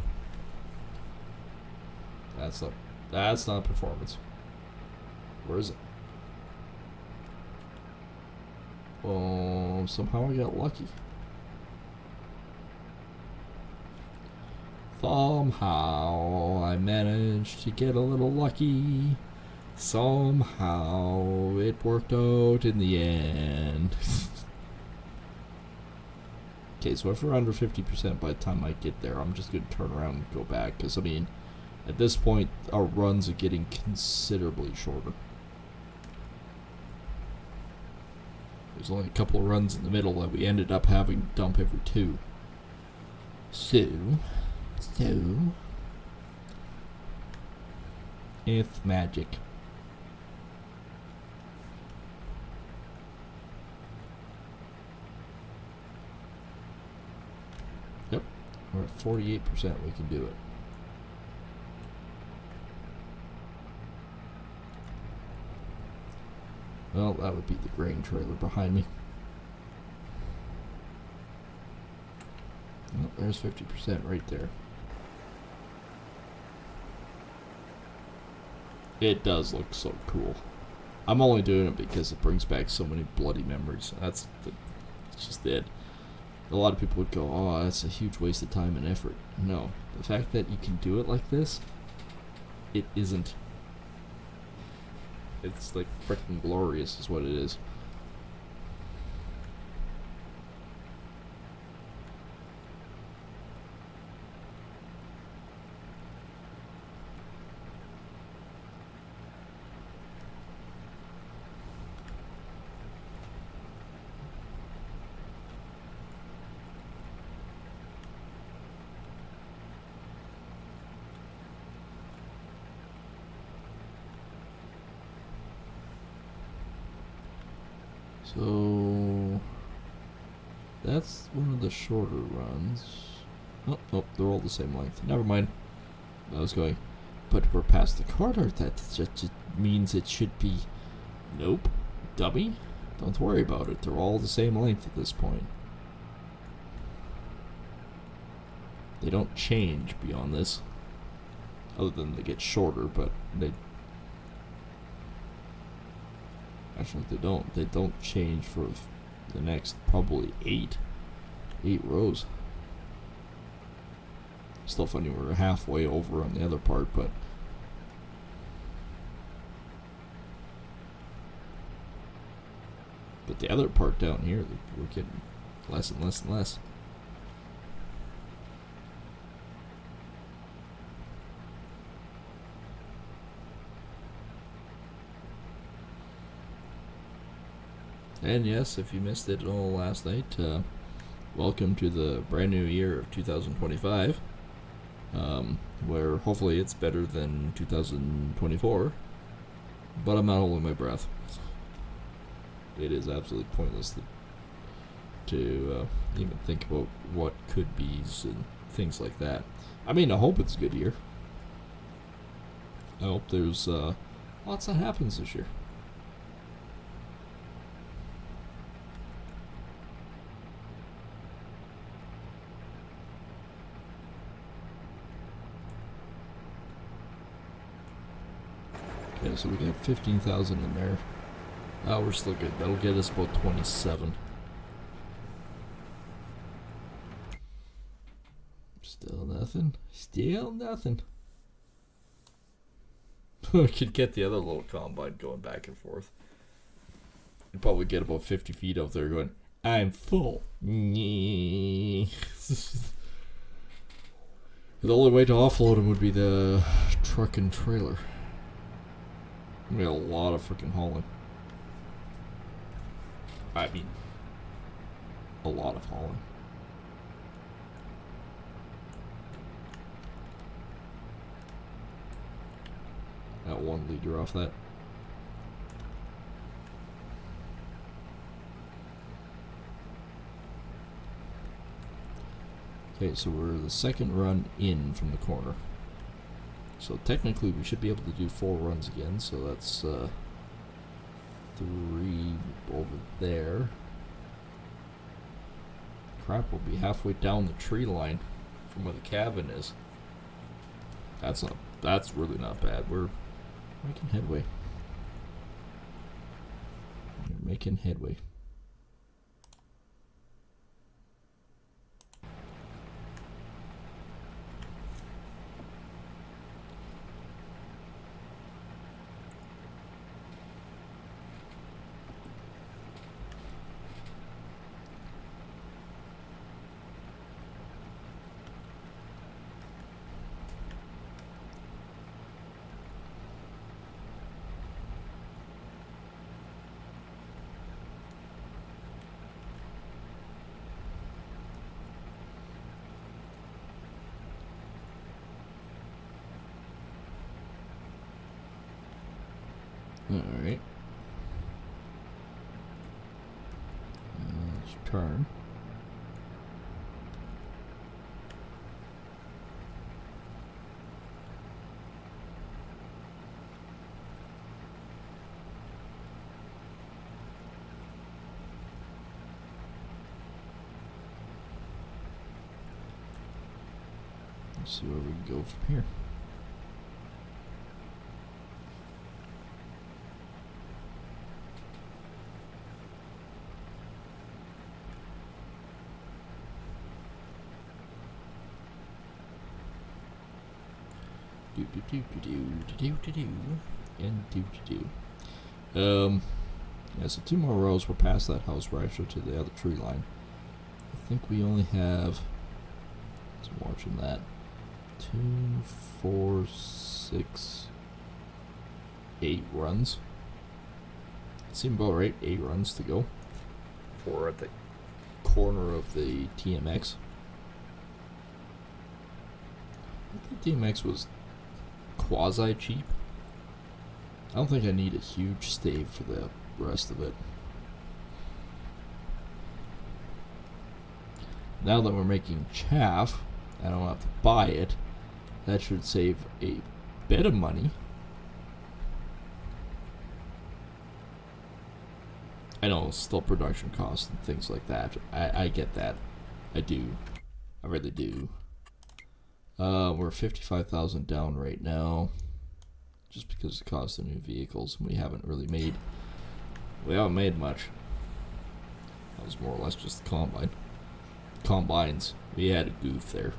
That's not performance. Where is it? Oh, somehow I got lucky. Somehow I managed to get a little lucky. Somehow it worked out in the end. Okay, so if we're under 50% by the time I get there, I'm just going to turn around and go back. Because, I mean, at this point, our runs are getting considerably shorter. There's only a couple of runs in the middle that we ended up having to dump every 2. So, it's magic. Yep, we're at 48%, we can do it. Well, that would be the grain trailer behind me. Well, there's 50% right there. It does look so cool. I'm only doing it because it brings back so many bloody memories. It's just it. A lot of people would go, oh, that's a huge waste of time and effort. No, the fact that you can do it like this it isn't. It's like freaking glorious is what it is. So that's one of the shorter runs. Oh, nope, they're all the same length. Never mind. I was going, but we're past the corner. That just means it should be. Nope, dummy. Don't worry about it. They're all the same length at this point. They don't change beyond this. Other than they get shorter, but they... Actually, they don't. They don't change for the next probably 8 rows. Still funny, we're halfway over on the other part, but the other part down here, we're getting less and less and less. And yes, if you missed it all last night, welcome to the brand new year of 2025, where hopefully it's better than 2024, but I'm not holding my breath. It is absolutely pointless to even think about what could be and things like that. I mean, I hope it's a good year. I hope there's lots that happens this year. Okay, so we got 15,000 in there. Oh, we're still good. That'll get us about 27. Still nothing. Still nothing. We could get the other little combine going back and forth. You'd probably get about 50 feet out there going, I'm full. The only way to offload them would be the truck and trailer. We got a lot of freaking hauling. I mean, a lot of hauling. Got 1 liter off that. Okay, so we're the second run in from the corner. So technically we should be able to do 4 runs again, so that's 3 over there. Crap, we'll be halfway down the tree line from where the cabin is. That's really not bad. We're making headway. We're making headway. Alright. Let's turn. Let's see where we can go from here. Do do do do do do do do and do do do. Yeah, so 2 more rows. We're past that house. We're actually to the other tree line. I think we only have. So watching that. 2, 4, 6, 8 runs. Seem about right. 8 runs to go. 4 at the corner of the TMX. I think TMX was quasi cheap. I don't think I need a huge stave for the rest of it. Now that we're making chaff, I don't have to buy it. That should save a bit of money. I know, still production costs and things like that. I get that. I do. I really do. We're 55,000 down right now. Just because of the cost of new vehicles. We haven't made much. That was more or less just the combine. Combines. We had a goof there.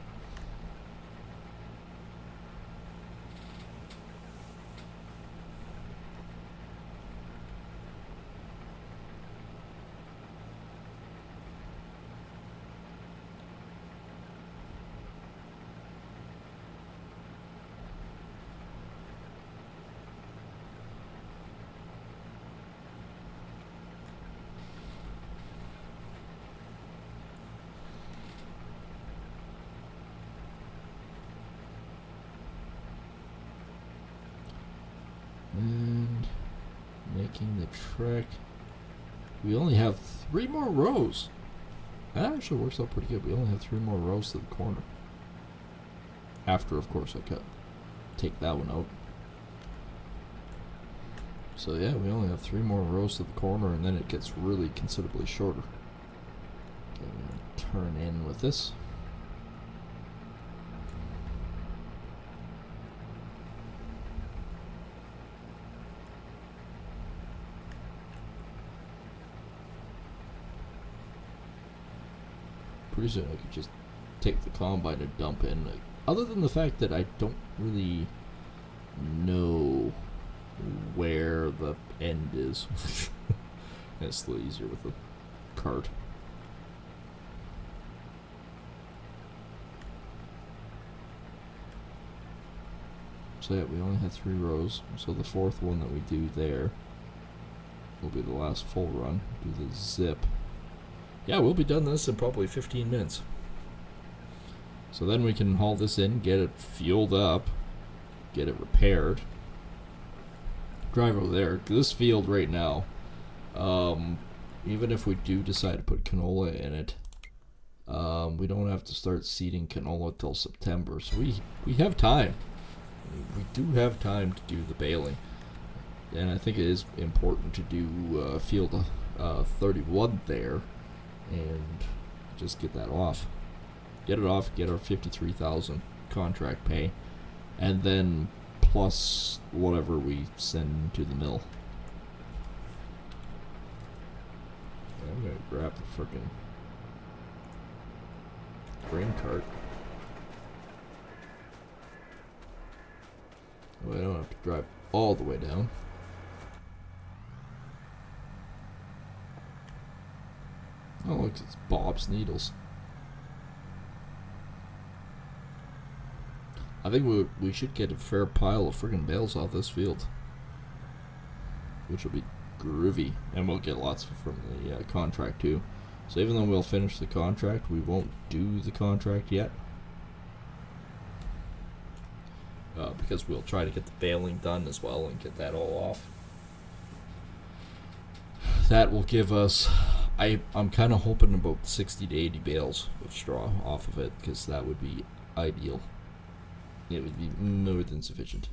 And making the trek. We only have 3 more rows. That actually works out pretty good. We only have 3 more rows to the corner. After, of course, I take that one out. So yeah, we only have 3 more rows to the corner, and then it gets really considerably shorter. Okay, I'm going to turn in with this. Pretty soon I could just take the combine and dump in. Other than the fact that I don't really know where the end is. It's a little easier with the cart. So yeah, we only had 3 rows. So the 4th one that we do there will be the last full run. Do the zip. Yeah, we'll be done this in probably 15 minutes. So then we can haul this in, get it fueled up, get it repaired, drive over there. This field right now, even if we do decide to put canola in it, we don't have to start seeding canola till September. So we have time. We do have time to do the baling. And I think it is important to do field 31 there. And just get that off. Get it off, get our 53,000 contract pay, and then plus whatever we send to the mill. I'm gonna grab the frickin' grain cart. Well, I don't have to drive all the way down. Oh, look, it's Bob's Needles. I think we should get a fair pile of friggin' bales off this field, which will be groovy, and we'll get lots from the contract too. So even though we'll finish the contract, we won't do the contract yet, because we'll try to get the baling done as well and get that all off. That will give us. I'm kind of hoping about 60 to 80 bales of straw off of it, because that would be ideal. It would be more than sufficient.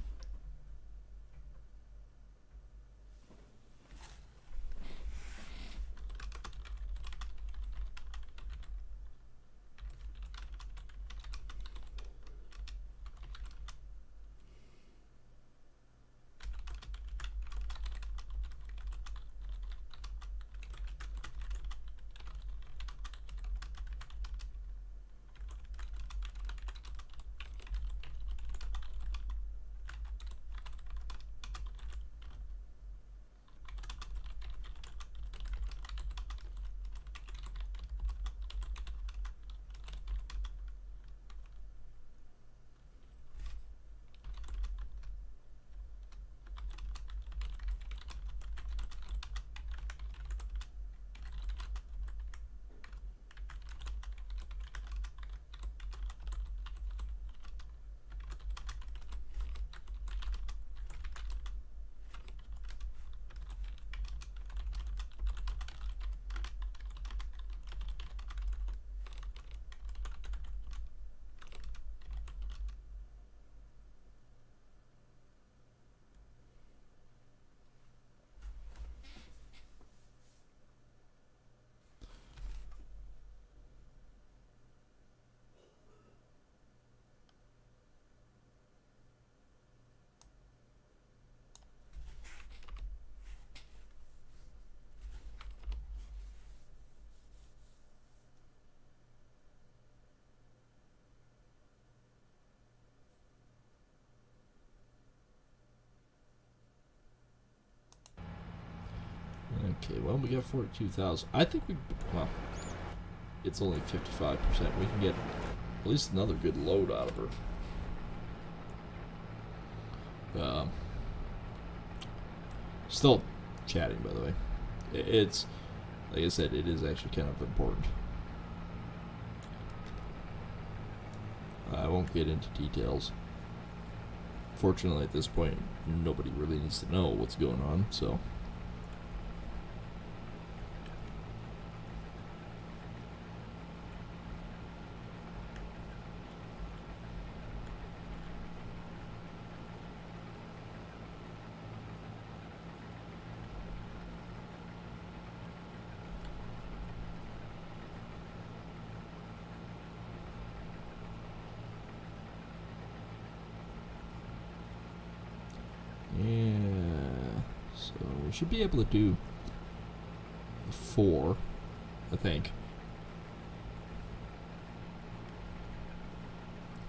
Okay, well, we got 42,000. I think well, it's only 55%. We can get at least another good load out of her. Still chatting, by the way. It's, like I said, it is actually kind of important. I won't get into details. Fortunately, at this point, nobody really needs to know what's going on, so... Yeah, so we should be able to do 4, I think.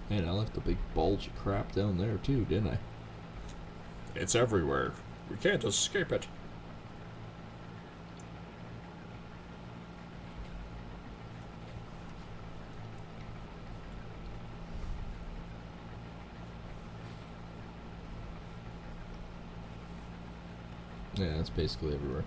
Man, I left a big bulge of crap down there too, didn't I? It's everywhere. We can't escape it. Yeah, it's basically everywhere.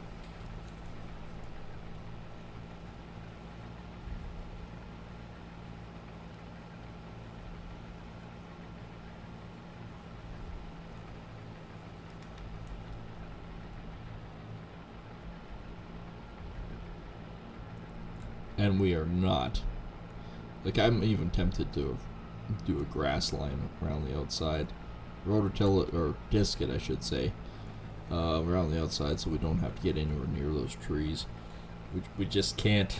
And we are not. Like, I'm even tempted to do a grass line around the outside. Rototiller, or disc it, I should say. Around the outside so we don't have to get anywhere near those trees. We just can't.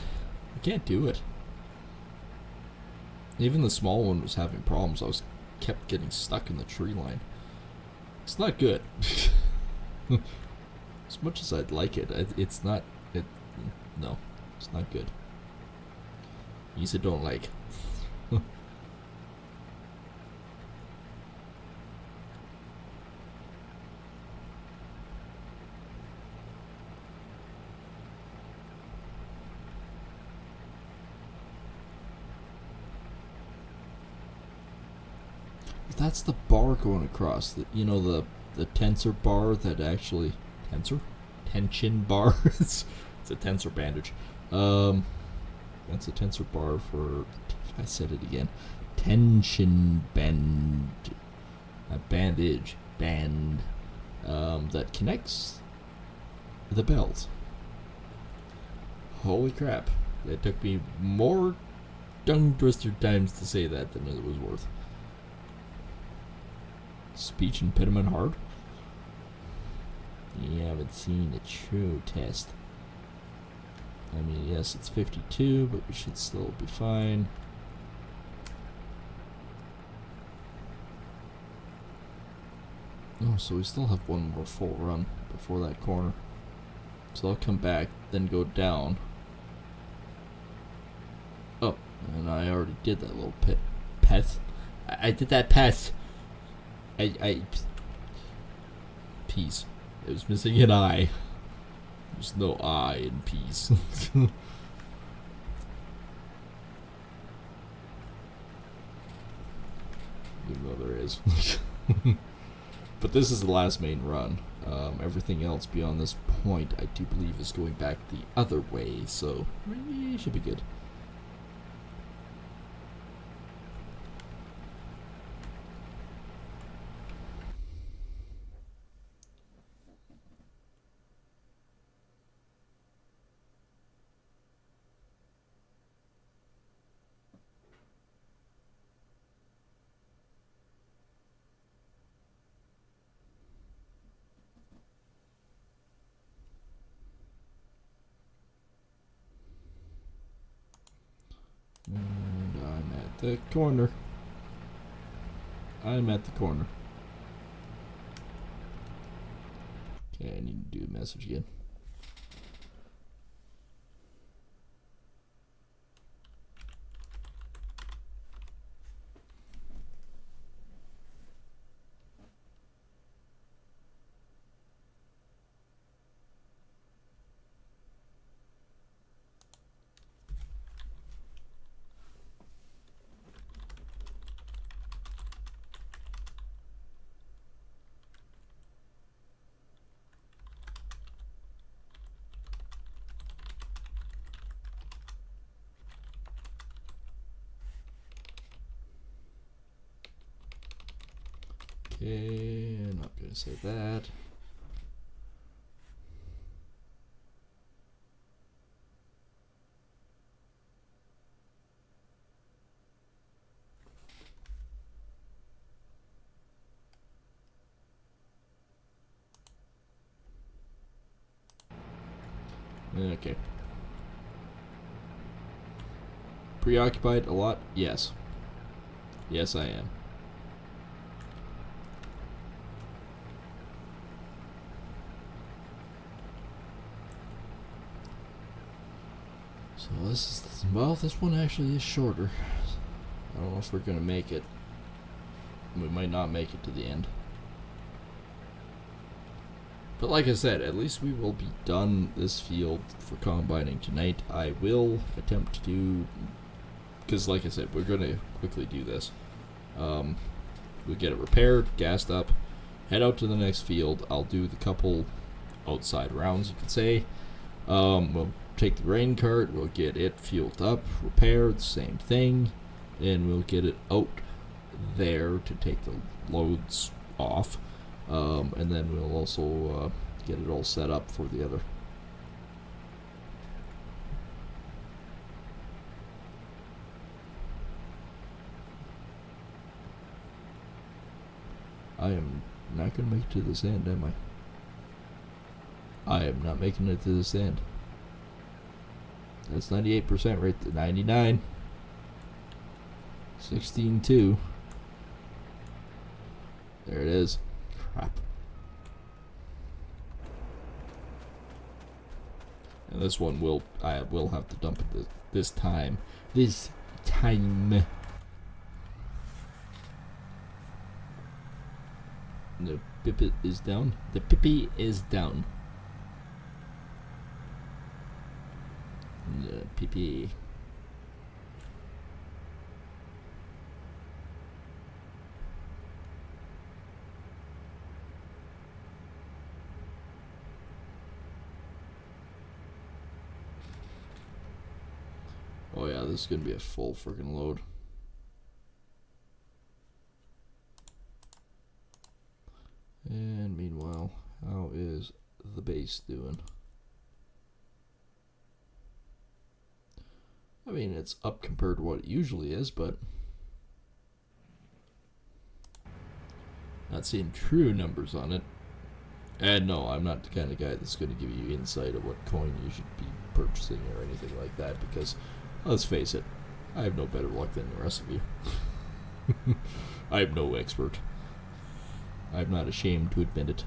We can't do it. Even the small one was having problems. Kept getting stuck in the tree line. It's not good. As much as I'd like it, it's not. No, it's not good. You said don't like. That's the bar going across. The tensor bar that actually tension bar. it's a tensor bandage. That's a tensor bar for. I said it again. Tension bandage band that connects the belt. Holy crap! It took me more tongue twister times to say that than it was worth. Speech impediment hard? You haven't seen a true test. I mean, yes, it's 52, but we should still be fine. Oh, so we still have one more full run before that corner. So I'll come back, then go down. Oh, and I already did that little pet. I did that pet. Peas. It was missing an I. There's no I in peas. Even though there is. But this is the last main run. Everything else beyond this point, I do believe, is going back the other way, so it should be good. And I'm at the corner. I'm at the corner. Okay, I need to do a message again. Okay, I'm not gonna say that. Okay. Preoccupied a lot? Yes. Yes, I am. So this is, well, this one actually is shorter. I don't know if we're gonna make it. We might not make it to the end. But like I said, at least we will be done this field for combining tonight. I will attempt to do, because like I said, we're gonna quickly do this. We'll get it repaired, gassed up, head out to the next field. I'll do the couple outside rounds, you could say. We'll take the grain cart, we'll get it fueled up, repaired, same thing, and we'll get it out there to take the loads off. And then we'll also get it all set up for the other. I am not going to make it to this end, am I? I am not making it to this end. That's 98% right there. 99. 16.2. There it is. Crap. And this one I will have to dump it this time. This time. The pipit is down. The pippy is down. The pippy. Oh yeah, this is gonna be a full freaking load. And meanwhile, how is the base doing? I mean, it's up compared to what it usually is, but not seeing true numbers on it. And no, I'm not the kind of guy that's going to give you insight of what coin you should be purchasing or anything like that, because let's face it, I have no better luck than the rest of you. I am no expert. I'm not ashamed to admit it.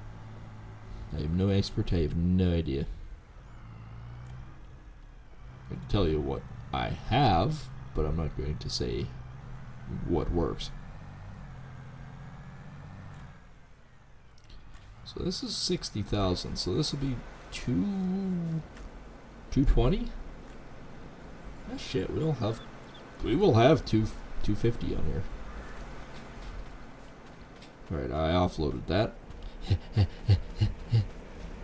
I am no expert, I have no idea. I can tell you what I have, but I'm not going to say what works. So this is 60,000, so this will be 220? Ah shit, we will have 250 on here. Alright, I offloaded that.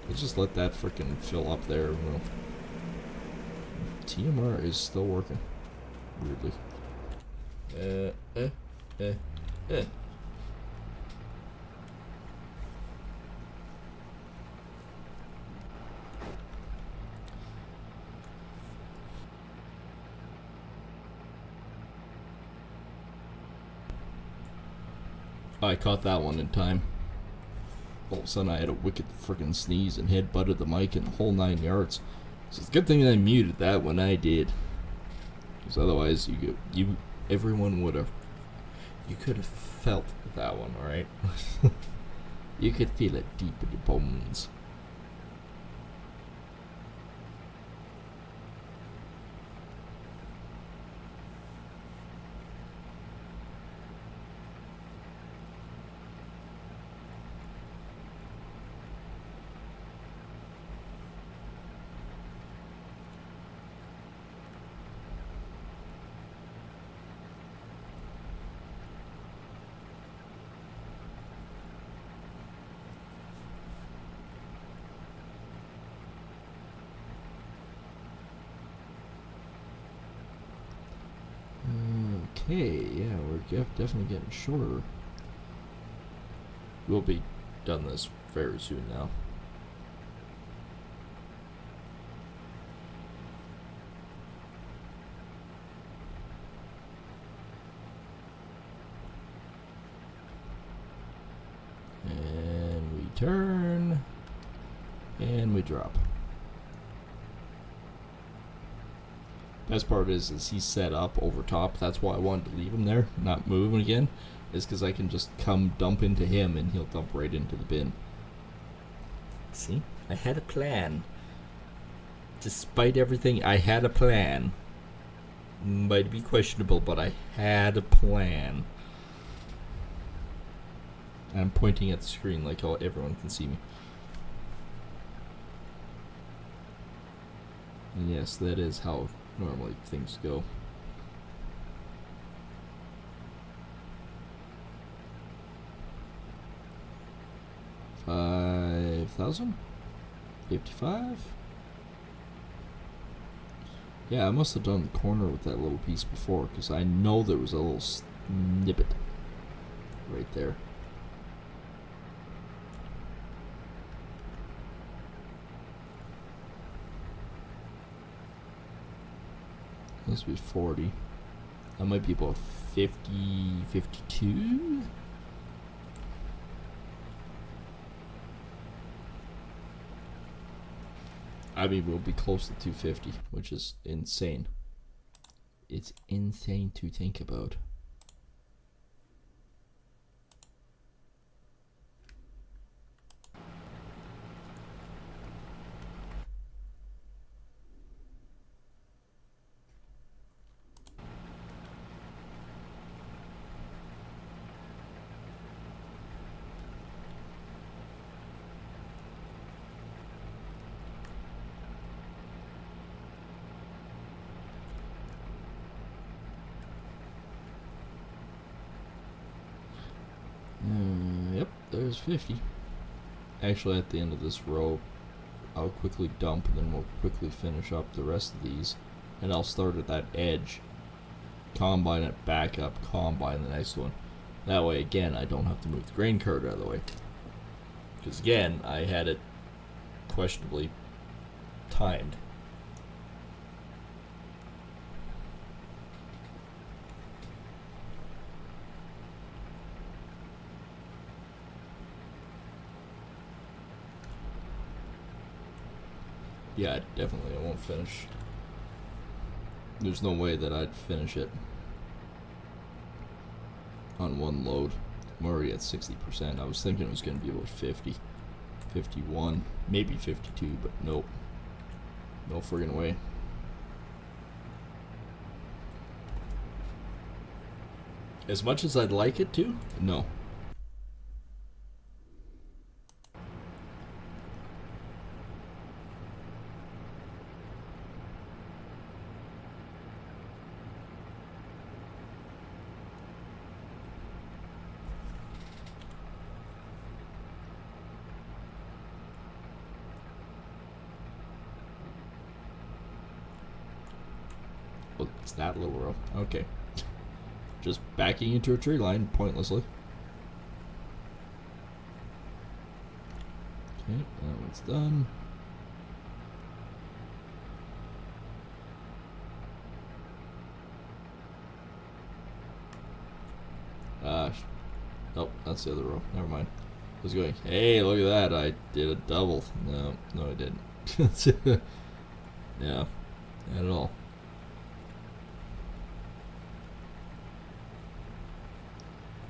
Let's just let that frickin' fill up there. Well, TMR is still working. Weirdly. I caught that one in time. All of a sudden I had a wicked frickin' sneeze and head butted the mic in the whole 9 yards. So it's a good thing I muted that when I did. Because otherwise everyone would have, you could have felt that one, alright? You could feel it deep in your bones. Okay, yeah, we're definitely getting shorter. We'll be done this very soon now. And we turn. And we drop. Best part is he's set up over top. That's why I wanted to leave him there, not move him again. Is because I can just come dump into him and he'll dump right into the bin. See? I had a plan. Despite everything, I had a plan. Might be questionable, but I had a plan. I'm pointing at the screen like how everyone can see me. And yes, that is how normally things go. $5,000? 55? Yeah, I must have done the corner with that little piece before, because I know there was a little snippet right there. This would be 40. That might be about 50, 52? I mean, we'll be close to 250, which is insane. It's insane to think about. Yep, there's 50. Actually, at the end of this row, I'll quickly dump and then we'll quickly finish up the rest of these. And I'll start at that edge, combine it back up, combine the next one. That way, again, I don't have to move the grain cart out of the way. Because again, I had it questionably timed. Yeah, definitely I won't finish. There's no way that I'd finish it on one load. I'm already at 60%. I was thinking it was going to be about 50, 51, maybe 52, but nope. No friggin' way. As much as I'd like it to, no. Well, it's that little row. Okay. Just backing into a tree line pointlessly. Okay, that one's done. Nope, that's the other row. Never mind. I was going, hey, look at that. I did a double. No, I didn't. Yeah, not at all.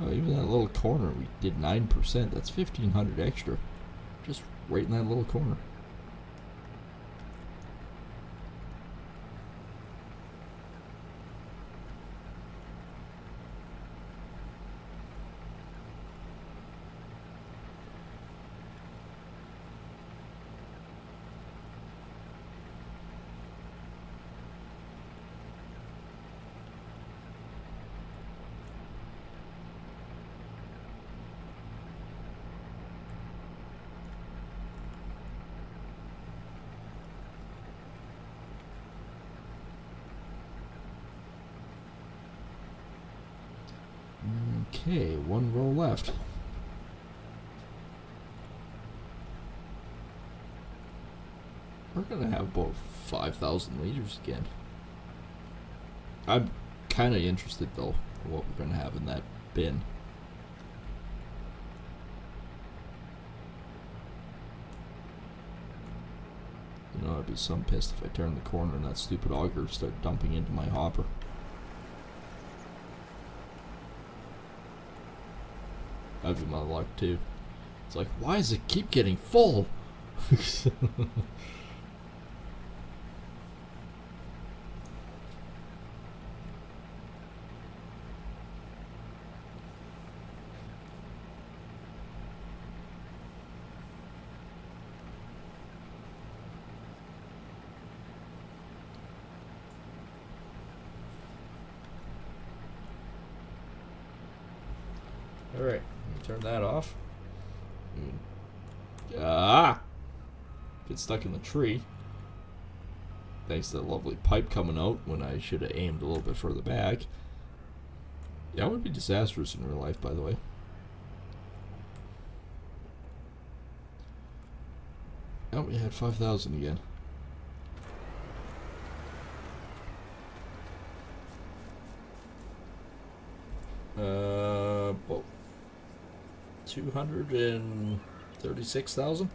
Oh, even that little corner, we did 9%. That's 1,500 extra. Just right in that little corner. Okay, one row left. we're gonna have about 5,000 liters again. I'm kind of interested though in what we're gonna have in that bin. You know, I'd be some pissed if I turn the corner and that stupid auger start dumping into my hopper. That'd be my luck too. It's like, why does it keep getting full? Alright, turn that off. Get stuck in the tree. Thanks to that lovely pipe coming out when I should have aimed a little bit further back. That would be disastrous in real life, by the way. Oh, we had 5,000 again. Well, 236,000.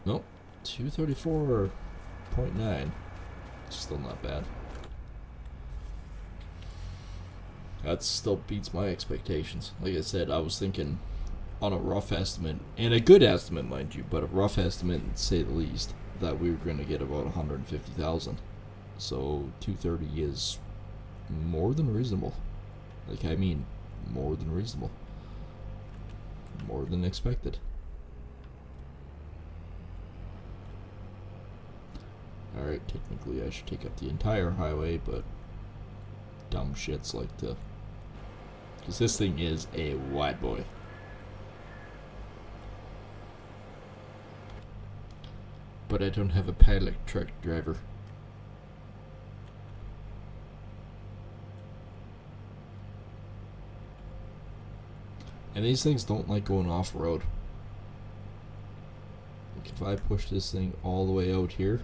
Nope, 234.9. Still not bad. That still beats my expectations. Like I said, I was thinking on a rough estimate, and a good estimate, mind you, but a rough estimate, to say the least, that we were going to get about 150,000. So 230 is more than reasonable. Like, I mean, more than reasonable. More than expected. Alright, technically I should take up the entire highway, but dumb shits like to... Because this thing is a wide boy. But I don't have a pilot truck driver. And these things don't like going off-road. Like if I push this thing all the way out here,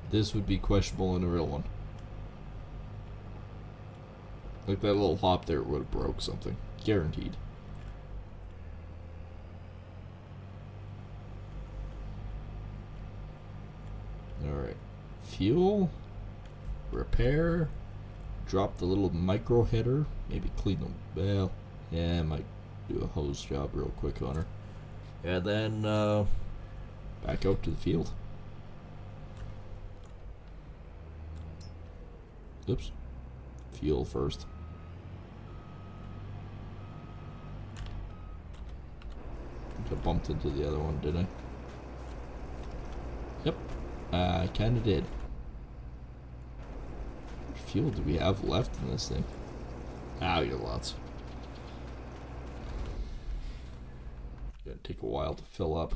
this would be questionable in a real one. Like that little hop there would have broke something. Guaranteed. Alright. Fuel. Repair. Drop the little micro header. Maybe clean them. Well, yeah, I might do a hose job real quick on her. And then back out to the field. Oops. Fuel first. I bumped into the other one, didn't I? Yep. I kinda did. How much fuel do we have left in this thing? Ah, we got lots. Gonna take a while to fill up.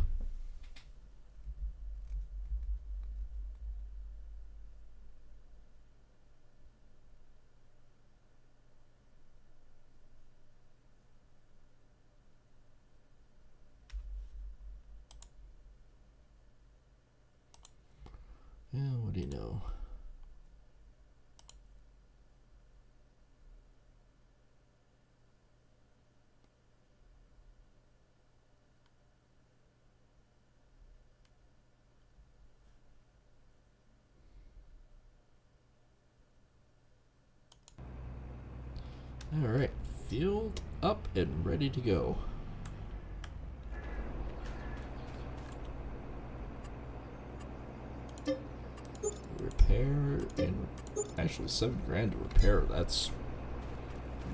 Yeah, what do you know? Alright, filled up and ready to go. Repair and actually $7,000 to repair. That's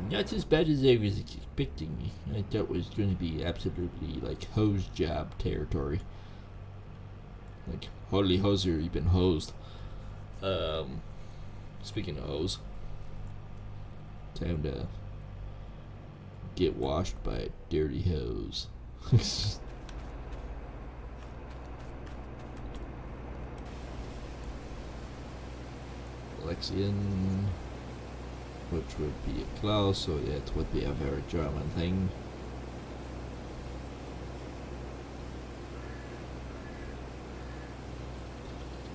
not as bad as I was expecting. I thought it was going to be absolutely like hose job territory. Like, holy hoser, you've been hosed. Speaking of hose, time to get washed by a dirty hose. Lexian. which would be a close, so it would be a very German thing.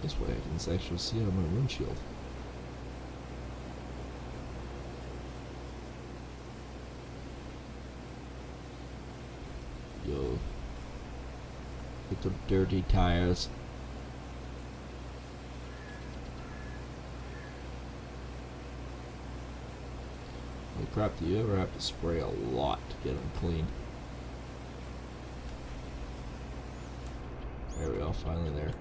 This way I can actually see out of my windshield. Yo. Little dirty tires. Holy crap, do you ever have to spray a lot to get them clean? There we go, finally there.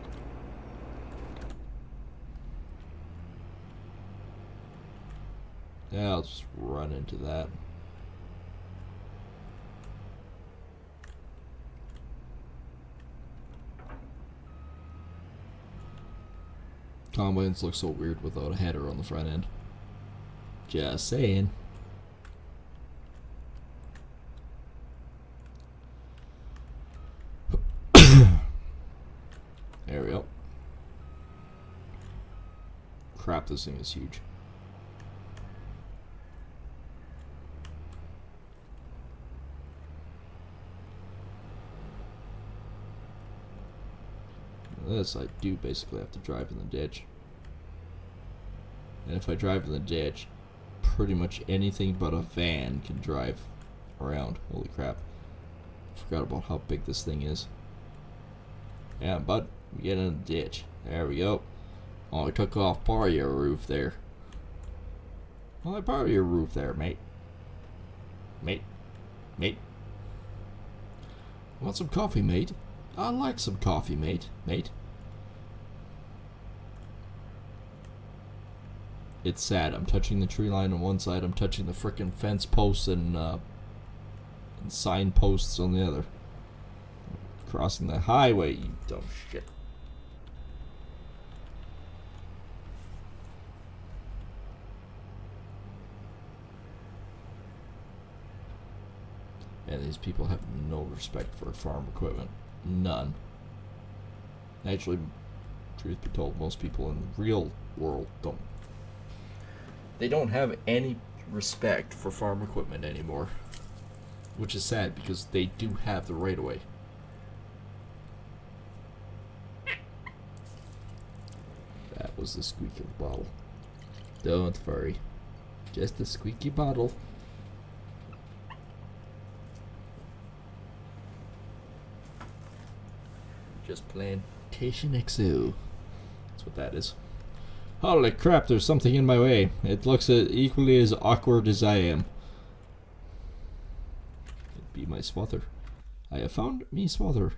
Yeah, I'll just run into that. Combines look so weird without a header on the front end. Just saying. There we go. Crap, this thing is huge. This I do basically have to drive in the ditch. And if I drive in the ditch, pretty much anything but a van can drive around. Holy crap. Forgot about how big this thing is. Yeah, bud, we get in the ditch. There we go. Oh, I took off part of your roof there. Well, I part of your roof there, mate. Mate. Want some coffee, mate? I like some coffee, mate. It's sad. I'm touching the tree line on one side. I'm touching the frickin' fence posts and sign posts on the other. Crossing the highway, you dumb shit. And these people have no respect for farm equipment. None. Actually, truth be told, most people in the real world don't. They don't have any respect for farm equipment anymore. Which is sad because they do have the right of way. That was the squeaky bottle. Don't worry. Just a squeaky bottle. Just Plantation XO. That's what that is. Holy crap, there's something in my way. It looks equally as awkward as I am. It'd be my swather. I have found me swather.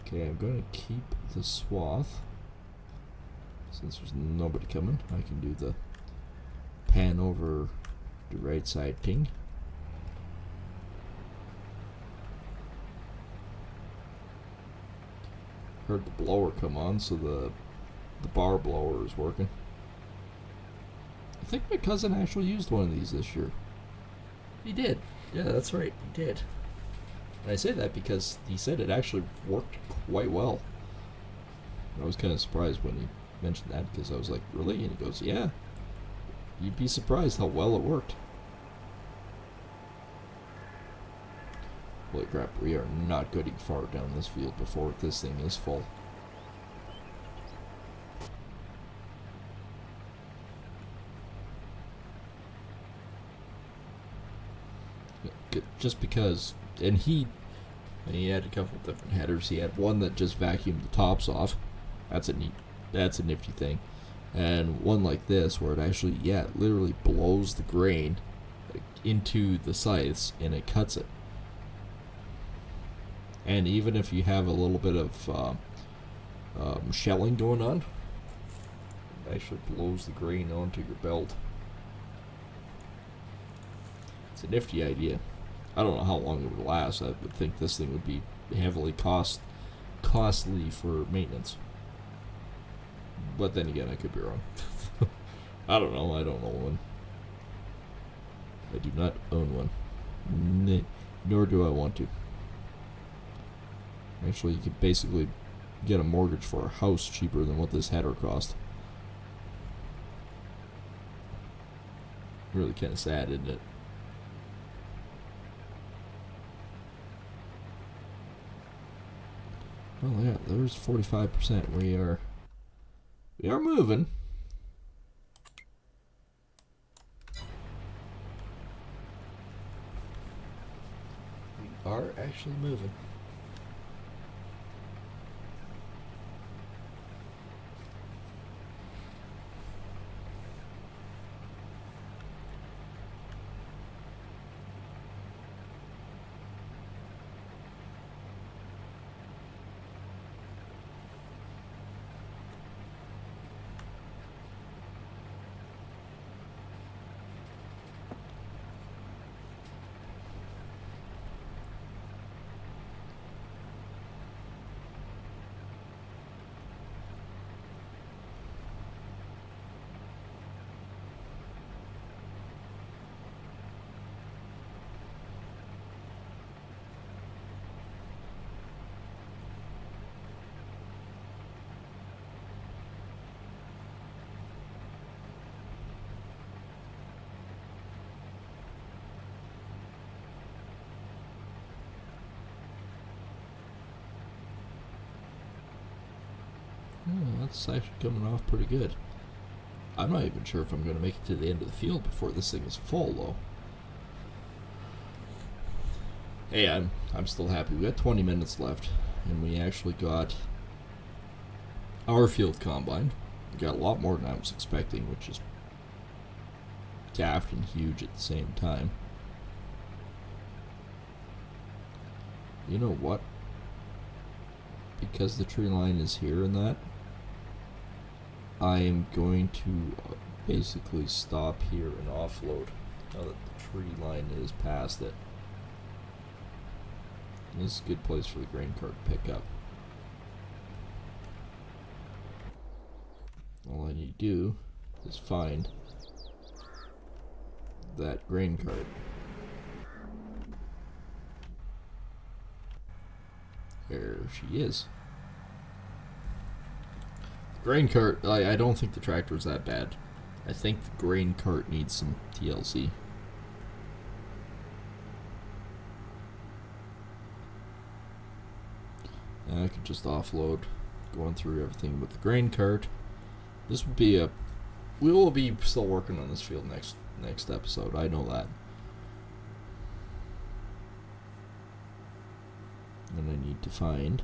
Okay, I'm going to keep the swath. Since there's nobody coming, I can do the pan over the right side thing. Heard the blower come on, so the bar blower is working. I think my cousin actually used one of these this year. He did. Yeah, that's right, he did. And I say that because he said it actually worked quite well. I was kind of surprised when he mentioned that, because I was like, really? And he goes, yeah. You'd be surprised how well it worked. Holy crap, we are not getting far down this field before this thing is full. Just because, and he had a couple of different headers. He had one that just vacuumed the tops off. That's a nifty thing. And one like this where it actually, it literally blows the grain into the scythes and it cuts it. And even if you have a little bit of shelling going on, it actually blows the grain onto your belt. It's a nifty idea. I don't know how long it would last. I would think this thing would be heavily costly for maintenance. But then again, I could be wrong. I don't know. I don't own one. I do not own one. Nor do I want to. Actually, you could basically get a mortgage for a house cheaper than what this header cost. Really kind of sad, isn't it? Well, yeah, there's 45%. We are moving. We are actually moving. Oh, that's actually coming off pretty good. I'm not even sure if I'm going to make it to the end of the field before this thing is full, though. Hey, I'm still happy. We got 20 minutes left, and we actually got our field combine. We got a lot more than I was expecting, which is daft and huge at the same time. You know what? Because the tree line is here and that, I am going to basically stop here and offload now that the tree line is past it. And this is a good place for the grain cart to pick up. All I need to do is find that grain cart. There she is. Grain cart, I don't think the tractor is that bad. I think the grain cart needs some TLC. I could just offload, going through everything with the grain cart. This would be we will be still working on this field next episode. I know that. And I need to find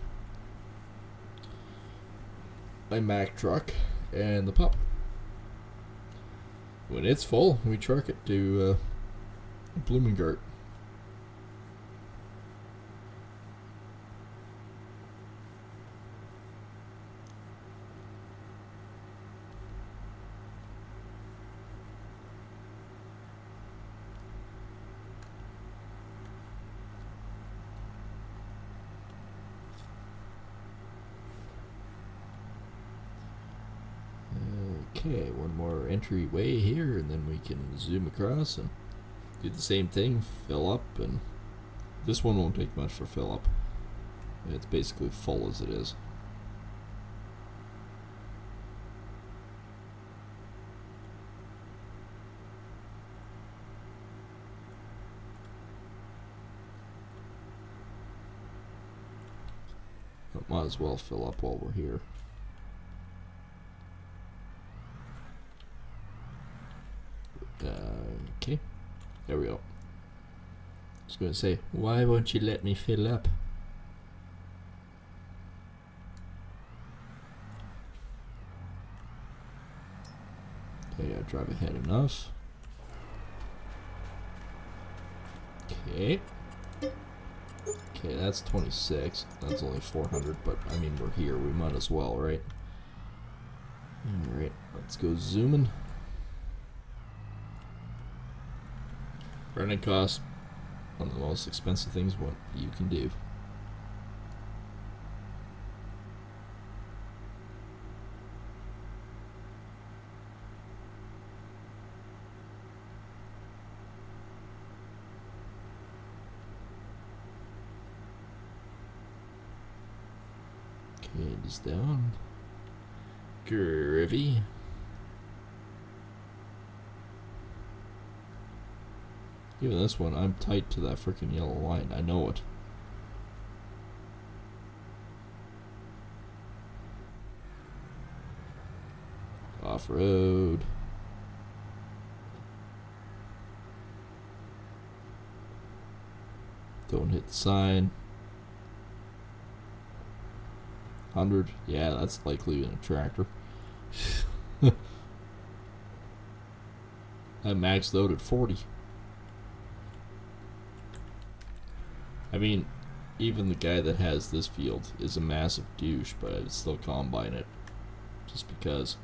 my Mack truck and the pup. When it's full, we truck it to Bloomingart. Okay, one more entryway here, and then we can zoom across and do the same thing, fill up, and this one won't take much for fill up. It's basically full as it is. But might as well fill up while we're here. Okay, there we go. I was going to say, why won't you let me fill up? Okay, I drive ahead enough. Okay. Okay, that's 26. That's only 400, but I mean, we're here. We might as well, right? Alright, let's go zooming. Running costs, one of the most expensive things what you can do. Windows down. Groovy. Even this one, I'm tight to that freaking yellow line. I know it. Off-road. Don't hit the sign. 100. Yeah, that's likely in a tractor. I maxed out at 40. I mean, even the guy that has this field is a massive douche, but I would still combine it. Just because.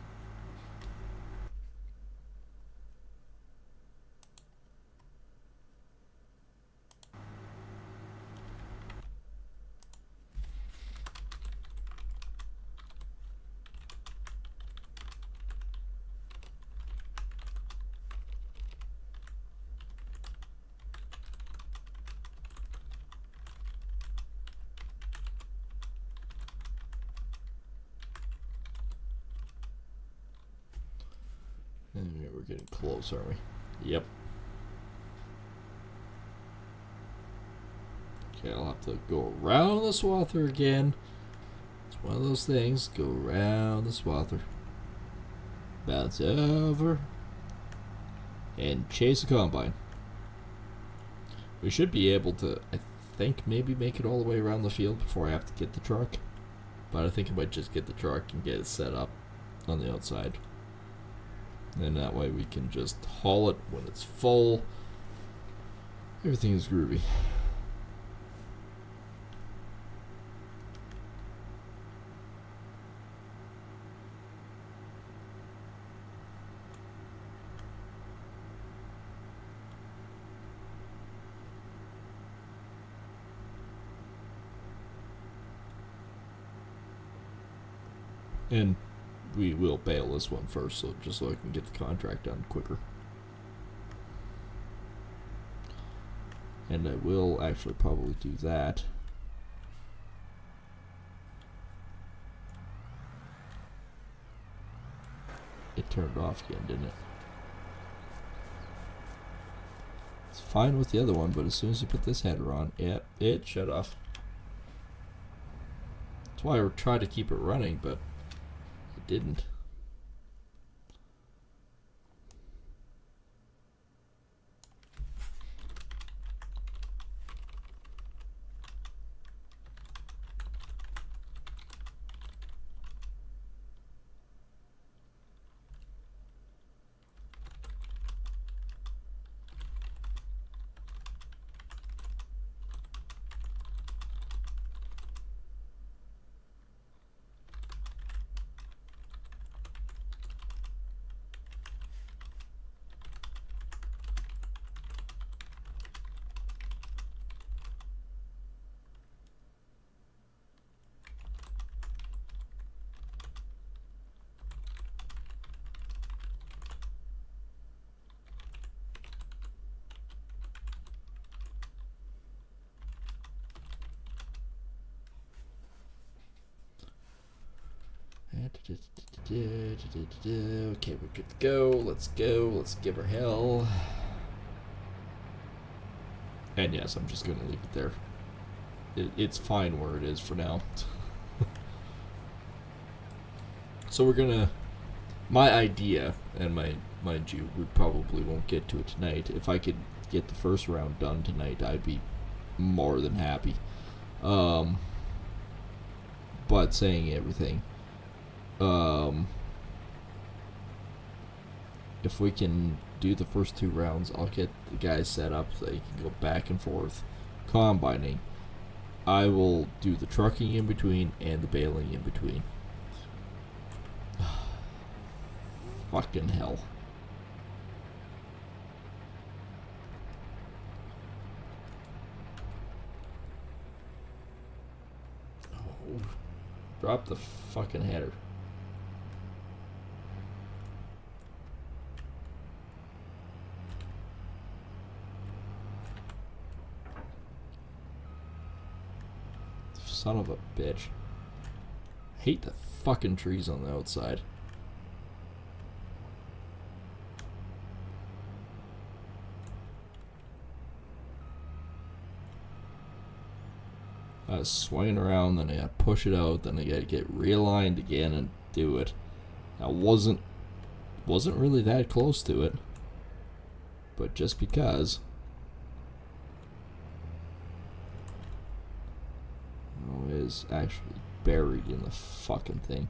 And we're getting close, aren't we? Yep. Okay, I'll have to go around the swather again. It's one of those things. Go around the swather. Bounce over. And chase a combine. We should be able to, I think, maybe make it all the way around the field before I have to get the truck. But I think I might just get the truck and get it set up on the outside. And that way we can just haul it when it's full. Everything is groovy. And we will bail this one first, so just so I can get the contract done quicker. And I will actually probably do that. It turned off again, didn't it? It's fine with the other one, but as soon as you put this header on, yep, it shut off. That's why I tried to keep it running, but it didn't. Okay, we're good to go. Let's go. Let's give her hell. And yes, I'm just going to leave it there. It's fine where it is for now. So we're going to... My idea, and mind you, we probably won't get to it tonight. If I could get the first round done tonight, I'd be more than happy. But saying everything... if we can do the first 2 rounds, I'll get the guys set up so they can go back and forth combining. I will do the trucking in between and the baling in between. Fucking hell. Oh, drop the fucking header. Son of a bitch. I hate the fucking trees on the outside. I was swinging around, then I gotta push it out, then I gotta get realigned again and do it. I wasn't really that close to it, but just because. Oh, it is actually buried in the fucking thing.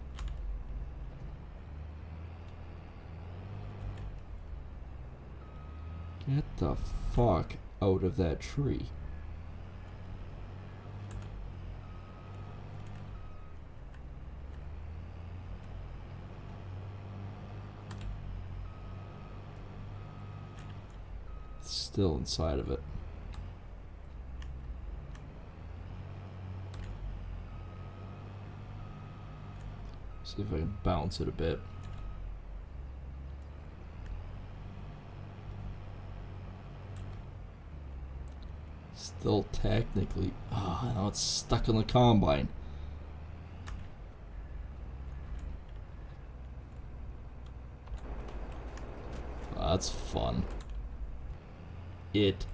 Get the fuck out of that tree. Still inside of it. See if I can bounce it a bit. Still technically... Oh, now it's stuck in the combine. Oh, that's fun. It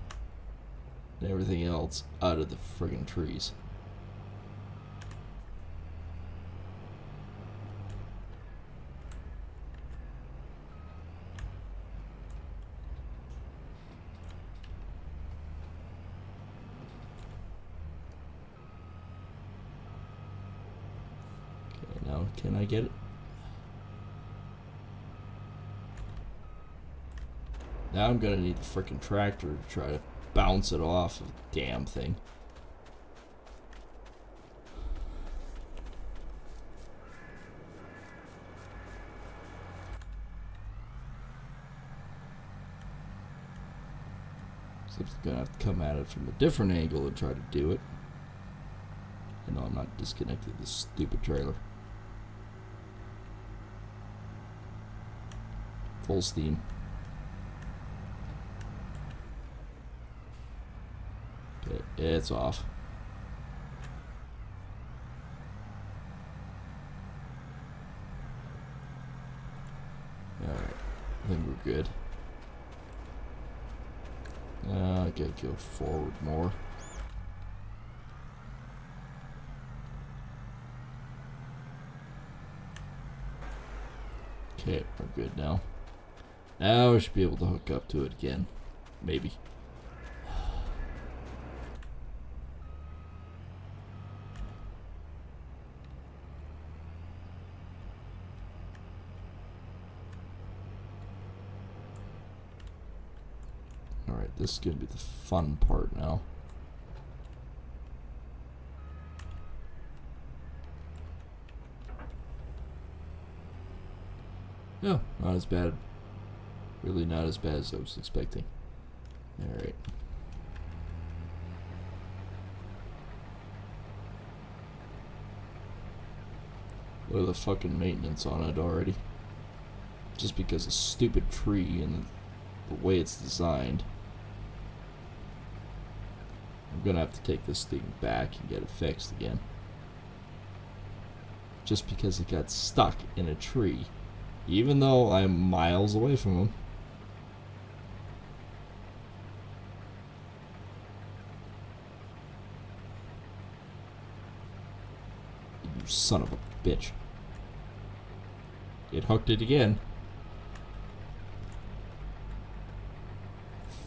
and everything else out of the friggin' trees. Okay, now can I get it? Now I'm gonna need the frickin' tractor to try to bounce it off of the damn thing. So I'm gonna have to come at it from a different angle and try to do it. I know I'm not disconnected this stupid trailer. Full steam. Okay, it's off. Alright, I think we're good. I gotta go forward more. Okay, we're good now. Now we should be able to hook up to it again. Maybe. Alright, this is gonna be the fun part now. No, not as bad. Really not as bad as I was expecting. Alright. Look at the fucking maintenance on it already. Just because of stupid tree and the way it's designed. I'm gonna have to take this thing back and get it fixed again. Just because it got stuck in a tree. Even though I'm miles away from him. You son of a bitch. It hooked it again.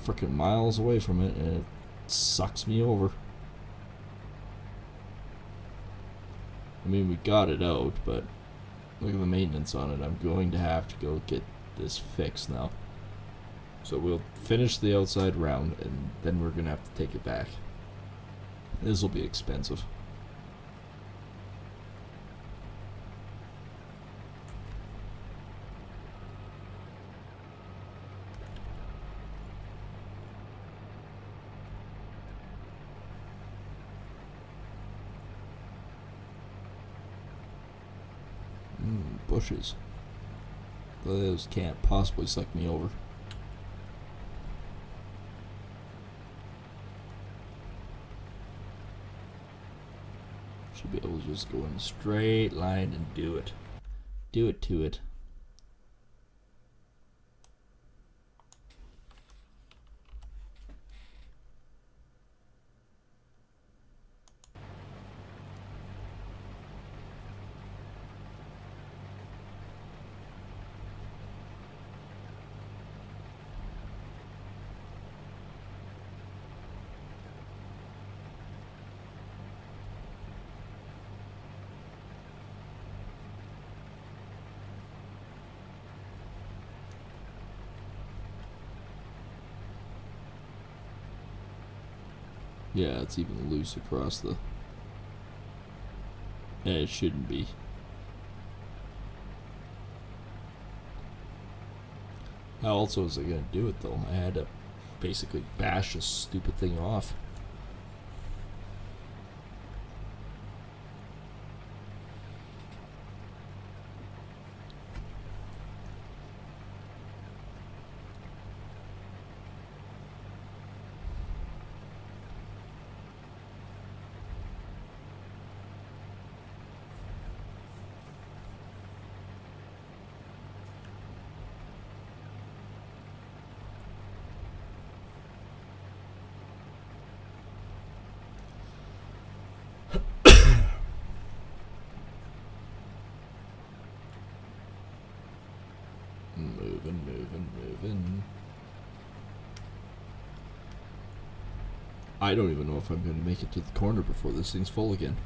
Frickin' miles away from it, and it sucks me over. I mean, we got it out, but look at the maintenance on it. I'm going to have to go get this fixed now. So we'll finish the outside round, and then we're going to have to take it back. This will be expensive. Bushes. Those can't possibly suck me over. Should be able to just go in a straight line and do it. Do it to it. Yeah, it's even loose across the... Yeah, it shouldn't be. How else was I going to do it, though? I had to basically bash this stupid thing off. Moving. I don't even know if I'm going to make it to the corner before this thing's full again.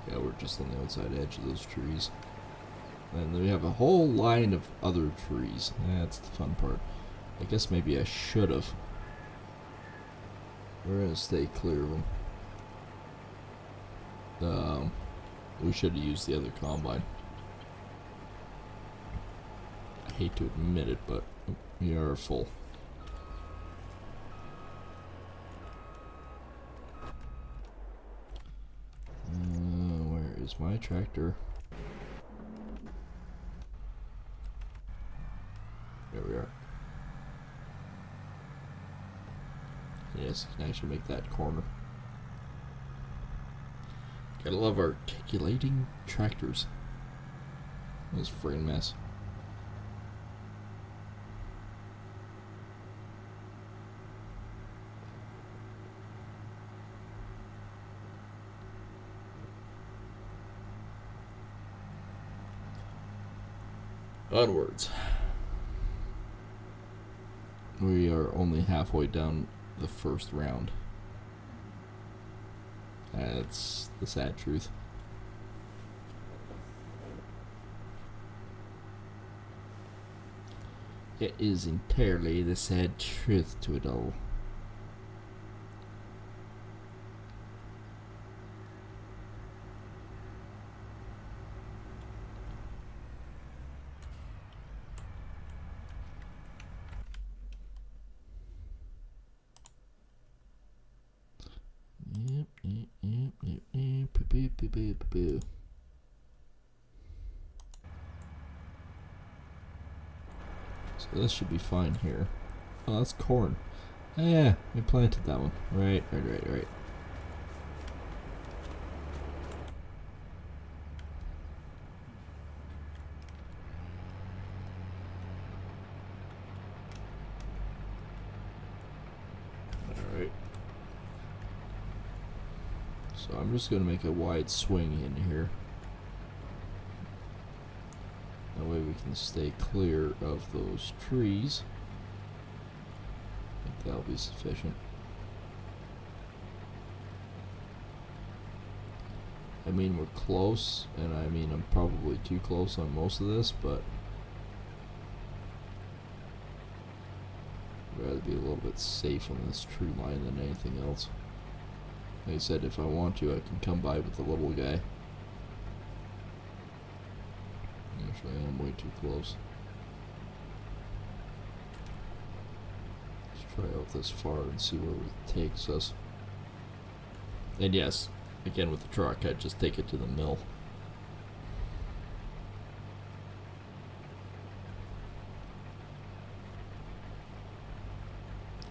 Yeah, we're just on the outside edge of those trees. And we have a whole line of other trees. That's the fun part. I guess maybe I should have. We're going to stay clear of them. We should have used the other combine. I hate to admit it, but we are full. Where is my tractor? There we are. Yes, I can actually make that corner. Gotta love articulating tractors. This friggin' mess. Onwards. We are only halfway down the first round. That's the sad truth. It is entirely the sad truth to it all. So this should be fine here. Oh, that's corn. Yeah, we planted that one. Right. Alright. So I'm just going to make a wide swing in here. That way we can stay clear of those trees. I think that'll be sufficient. I mean, we're close, and I mean, I'm probably too close on most of this, but I'd rather be a little bit safe on this tree line than anything else. Like I said, if I want to, I can come by with the little guy. Actually, I am way too close. Let's try out this far and see where it takes us. And yes, again with the truck, I'd just take it to the mill.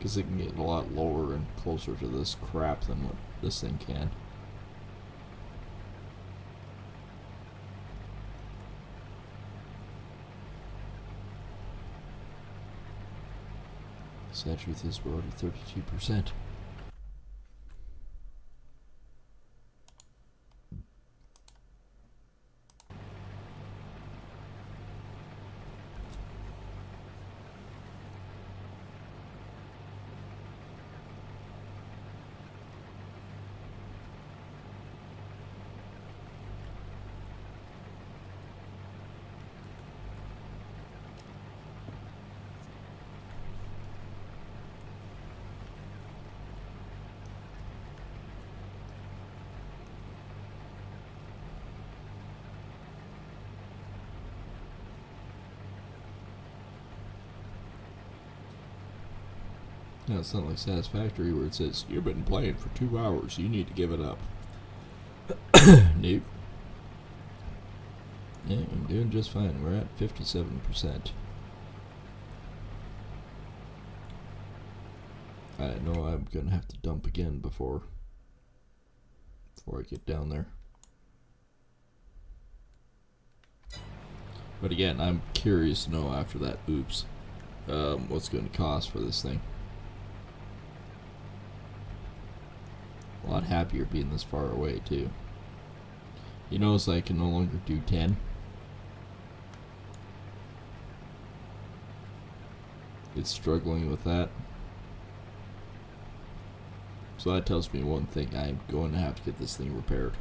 Because it can get a lot lower and closer to this crap than what this thing can. Sad truth is we're already 32%. No, it's not like Satisfactory where it says, you've been playing for 2 hours, you need to give it up. Nope. Yeah, I'm doing just fine. We're at 57%. I know I'm gonna have to dump again before I get down there. But again, I'm curious to know after that, oops, what's going to cost for this thing. A lot happier being this far away too. You notice I can no longer do 10. It's struggling with that. So that tells me one thing, I'm going to have to get this thing repaired.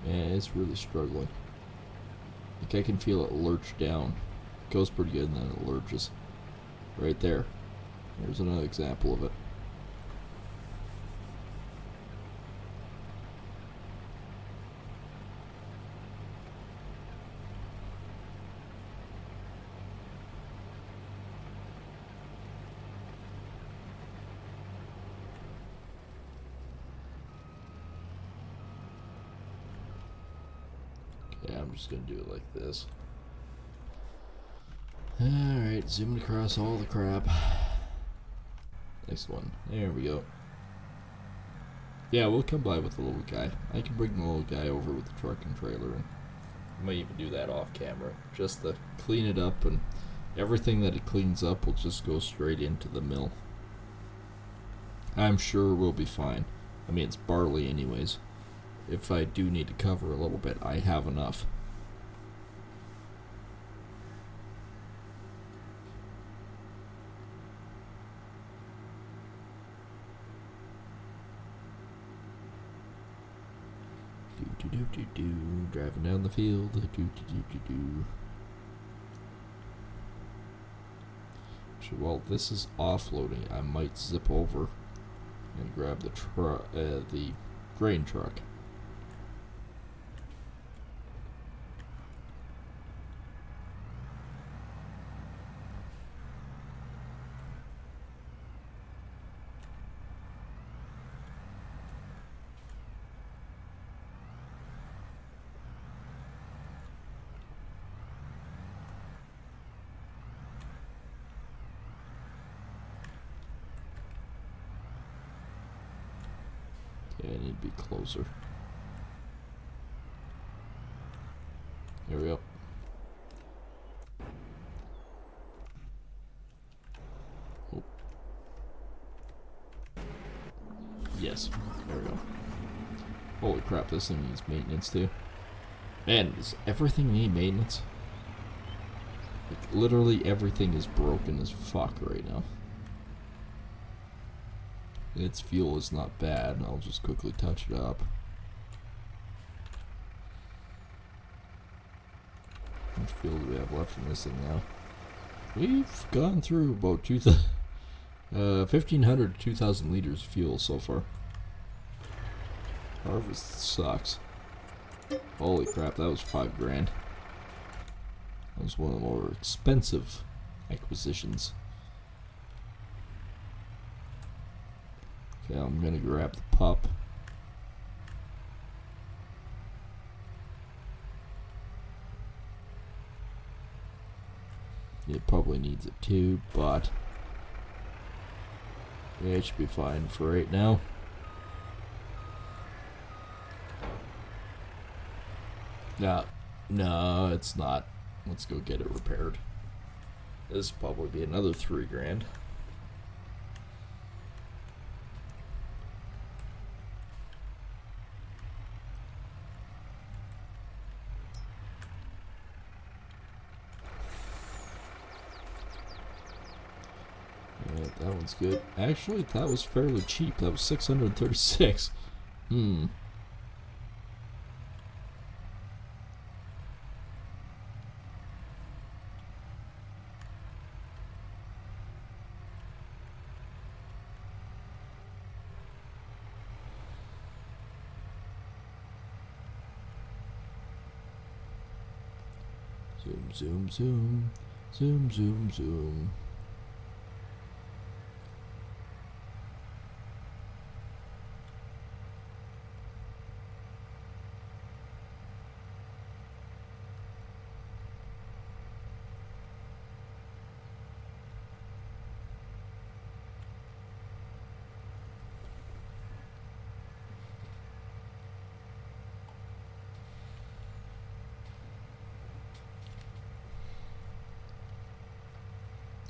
Yeah, it's really struggling. Like I can feel it lurch down. It goes pretty good and then it lurches. Right there. There's another example of it. Yeah, I'm just gonna do it like this. Alright, zooming across all the crap. Next one. There we go. Yeah, we'll come by with the little guy. I can bring the little guy over with the truck and trailer, and I might even do that off camera, just to clean it up, and everything that it cleans up will just go straight into the mill. I'm sure we'll be fine. I mean, it's Barley anyways. If I do need to cover a little bit, I have enough. Driving down the field. Actually, while this is offloading, I might zip over and grab the grain truck. Yeah, I need to be closer. There we go. Oh. Yes, there we go. Holy crap, this thing needs maintenance too. Man, does everything need maintenance? Like, literally everything is broken as fuck right now. Its fuel is not bad. I'll just quickly touch it up. How much fuel do we have left in this thing now? We've gone through about 1,500 to 2,000 liters of fuel so far. Harvest sucks. Holy crap, that was $5,000. That was one of the more expensive acquisitions. Okay, I'm gonna grab the pup. It probably needs it too, but yeah, it should be fine for right now. No, it's not. Let's go get it repaired. This will probably be another $3,000. Alright, that one's good. Actually, that was fairly cheap. That was 636. Zoom, zoom, zoom. Zoom, zoom, zoom.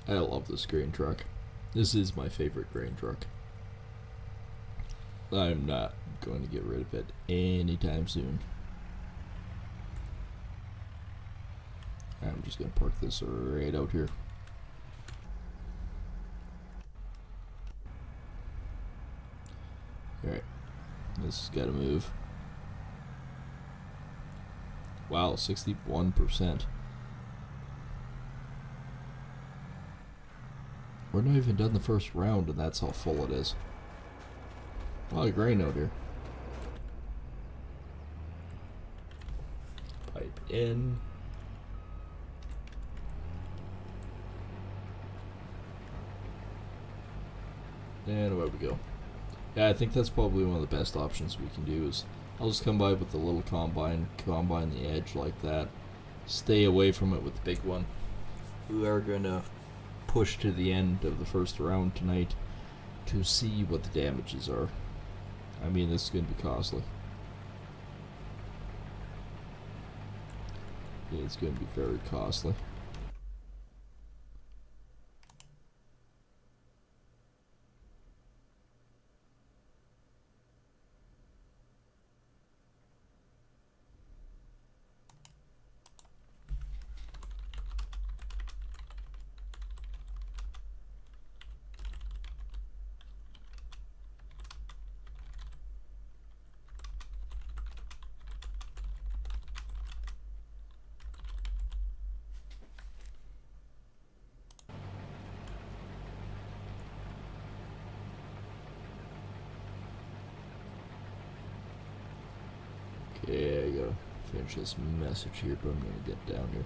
I love this grain truck. This is my favorite grain truck. I'm not going to get rid of it anytime soon. I'm just going to park this right out here. Alright. This has got to move. Wow, 61%. We're not even done the first round, and that's how full it is. A lot of grain out here. Pipe in. And away we go. Yeah, I think that's probably one of the best options we can do is I'll just come by with the little combine the edge like that. Stay away from it with the big one. We are going to push to the end of the first round tonight to see what the damages are. I mean, this is going to be costly. Yeah, it's going to be very costly. Okay, I gotta finish this message here, but I'm gonna get down here.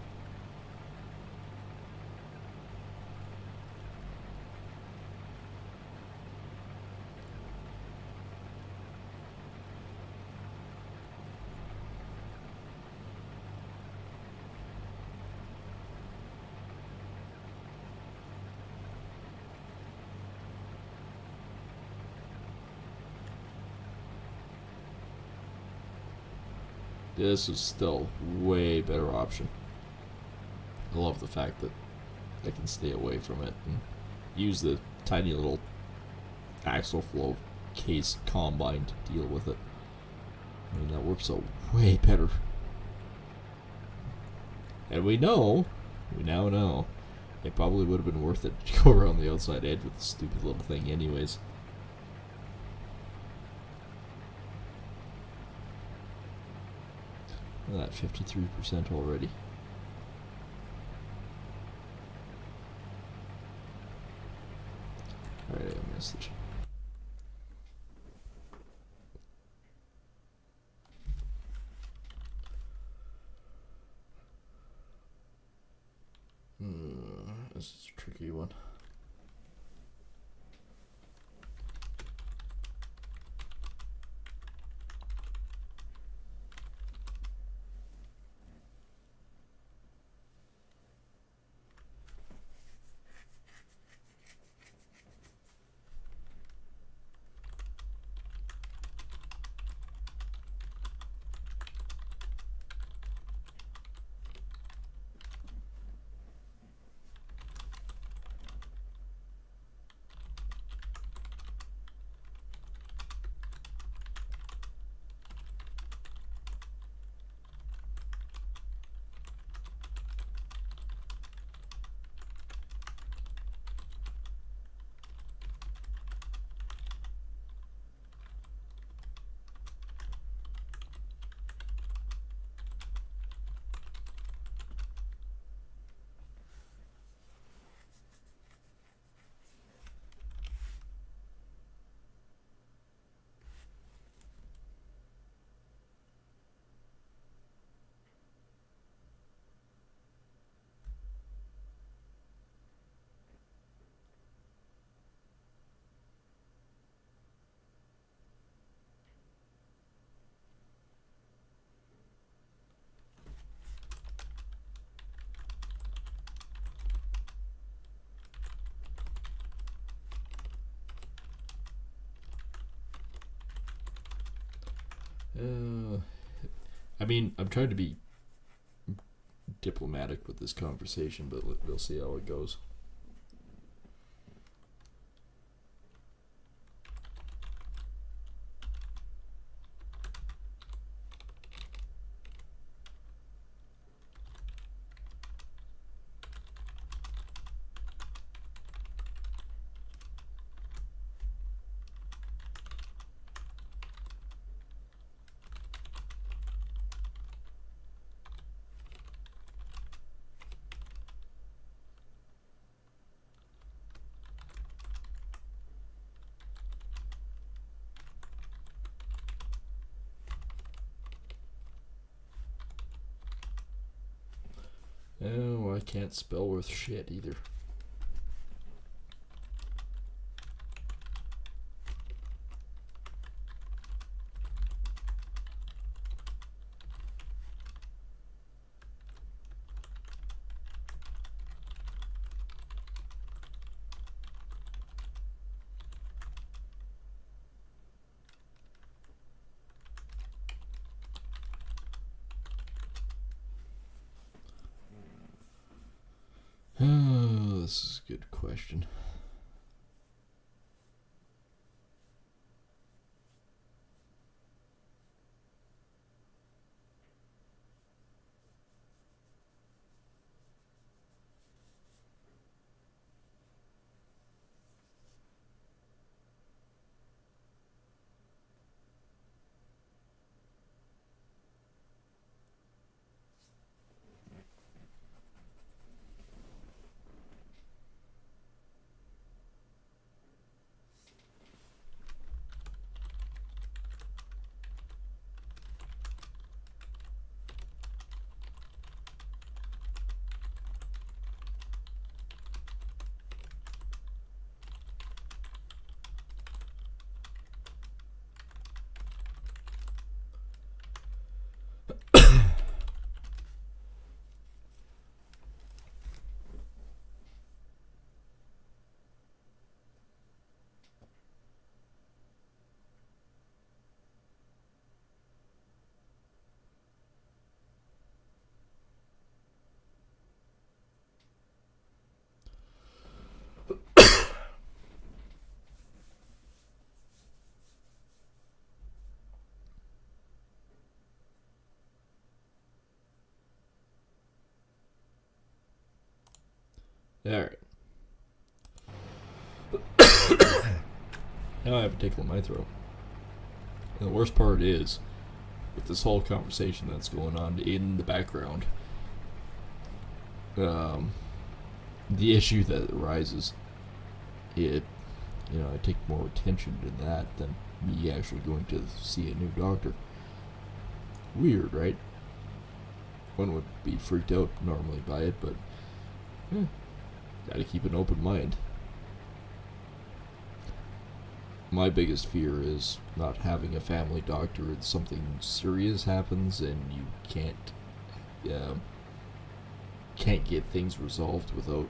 This is still way better option. I love the fact that I can stay away from it and use the tiny little axle flow case combine to deal with it. I mean, that works out way better. And we now know, it probably would have been worth it to go around the outside edge with the stupid little thing anyways. Look at that, 53% already. message. This is a tricky one. I mean, I'm trying to be diplomatic with this conversation, but we'll see how it goes. Oh, I can't spell worth shit either. Oh, this is a good question. Alright. Now I have a tickle in my throat. And the worst part is, with this whole conversation that's going on in the background, the issue that arises, I take more attention to that than me actually going to see a new doctor. Weird, right? One would be freaked out normally by it, but gotta keep an open mind. My biggest fear is not having a family doctor and something serious happens and you can't get things resolved without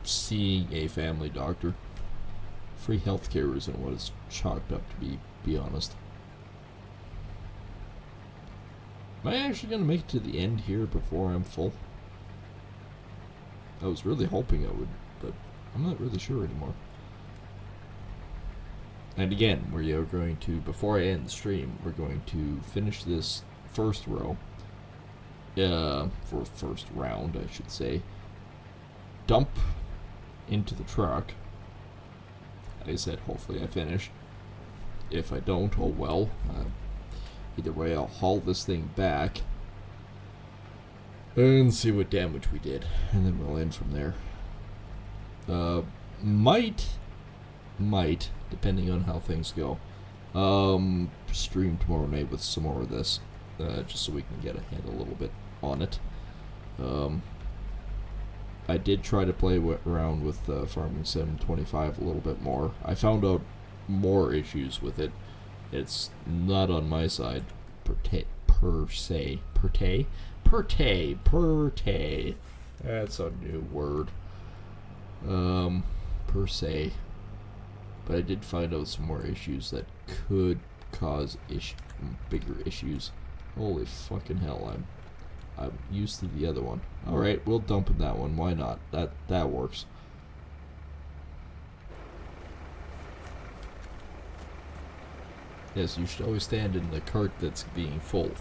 seeing a family doctor. Free healthcare isn't what it's chalked up to be honest. Am I actually going to make it to the end here before I'm full? I was really hoping I would, but I'm not really sure anymore. And again, we are going to, before I end the stream, we're going to finish this first row. For first round, I should say. Dump into the truck. Like I said, hopefully I finish. If I don't, oh well. Either way, I'll haul this thing back and see what damage we did, and then we'll end from there. Might, depending on how things go, stream tomorrow night with some more of this, just so we can get a handle a little bit on it. I did try to play around with Farming Sim 25 a little bit more. I found out more issues with it. It's not on my side, per se. That's a new word. Per se. But I did find out some more issues that could cause bigger issues. Holy fucking hell, I'm used to the other one. Alright, we'll dump in that one. Why not? That works. Yes, you should always stand in the cart that's being filled.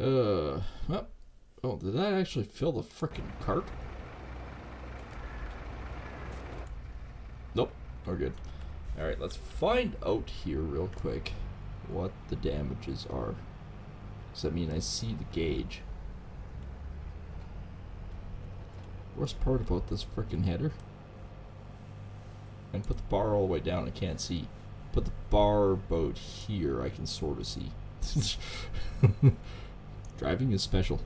Well, oh, did that actually fill the frickin' cart? Nope, we're good. Alright, let's find out here real quick what the damages are. Does that mean I see the gauge? Worst part about this frickin' header? I can put the bar all the way down, I can't see. Put the bar about here, I can sort of see. Driving is special.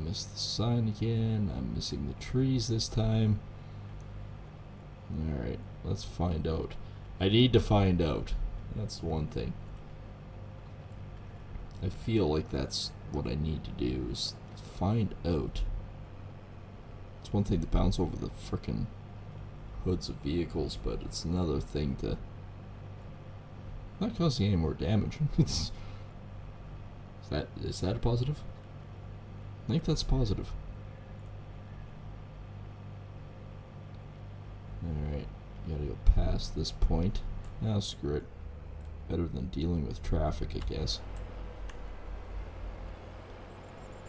Missed the sign again. I'm missing the trees this time. Alright, let's find out. I need to find out. That's one thing. I feel like that's what I need to do, is find out. It's one thing to bounce over the frickin' hoods of vehicles, but it's another thing to not causing any more damage. Is that a positive? I think that's positive. Alright, gotta go past this point. Now screw it. Better than dealing with traffic, I guess.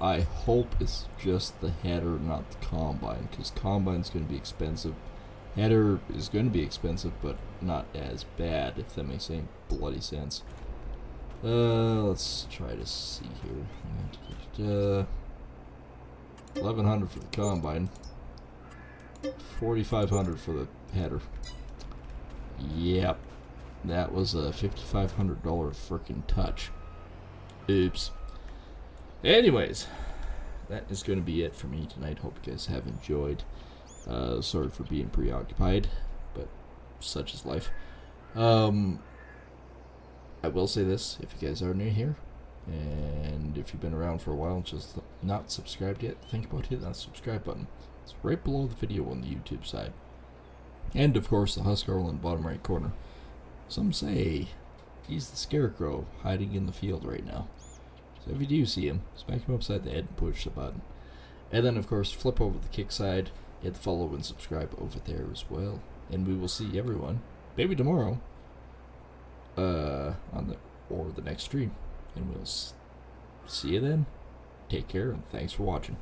I hope it's just the header, not the combine, because combine's going to be expensive. Header is going to be expensive, but not as bad, if that makes any bloody sense. Let's try to see here. 1100 for the combine. 4500 for the header. Yep. That was a $5,500 frickin' touch. Oops. Anyways, that is going to be it for me tonight. Hope you guys have enjoyed. Sorry for being preoccupied, but such is life. I will say this, if you guys are new here, and if you've been around for a while and just not subscribed yet, think about hitting that subscribe button. It's right below the video on the YouTube side. And of course the Huskarl in the bottom right corner. Some say he's the scarecrow hiding in the field right now. So if you do see him, smack him upside the head and push the button. And then of course flip over the kick side, hit the follow and subscribe over there as well. And we will see everyone, maybe tomorrow, on the next stream. And we'll see you then. Take care and thanks for watching.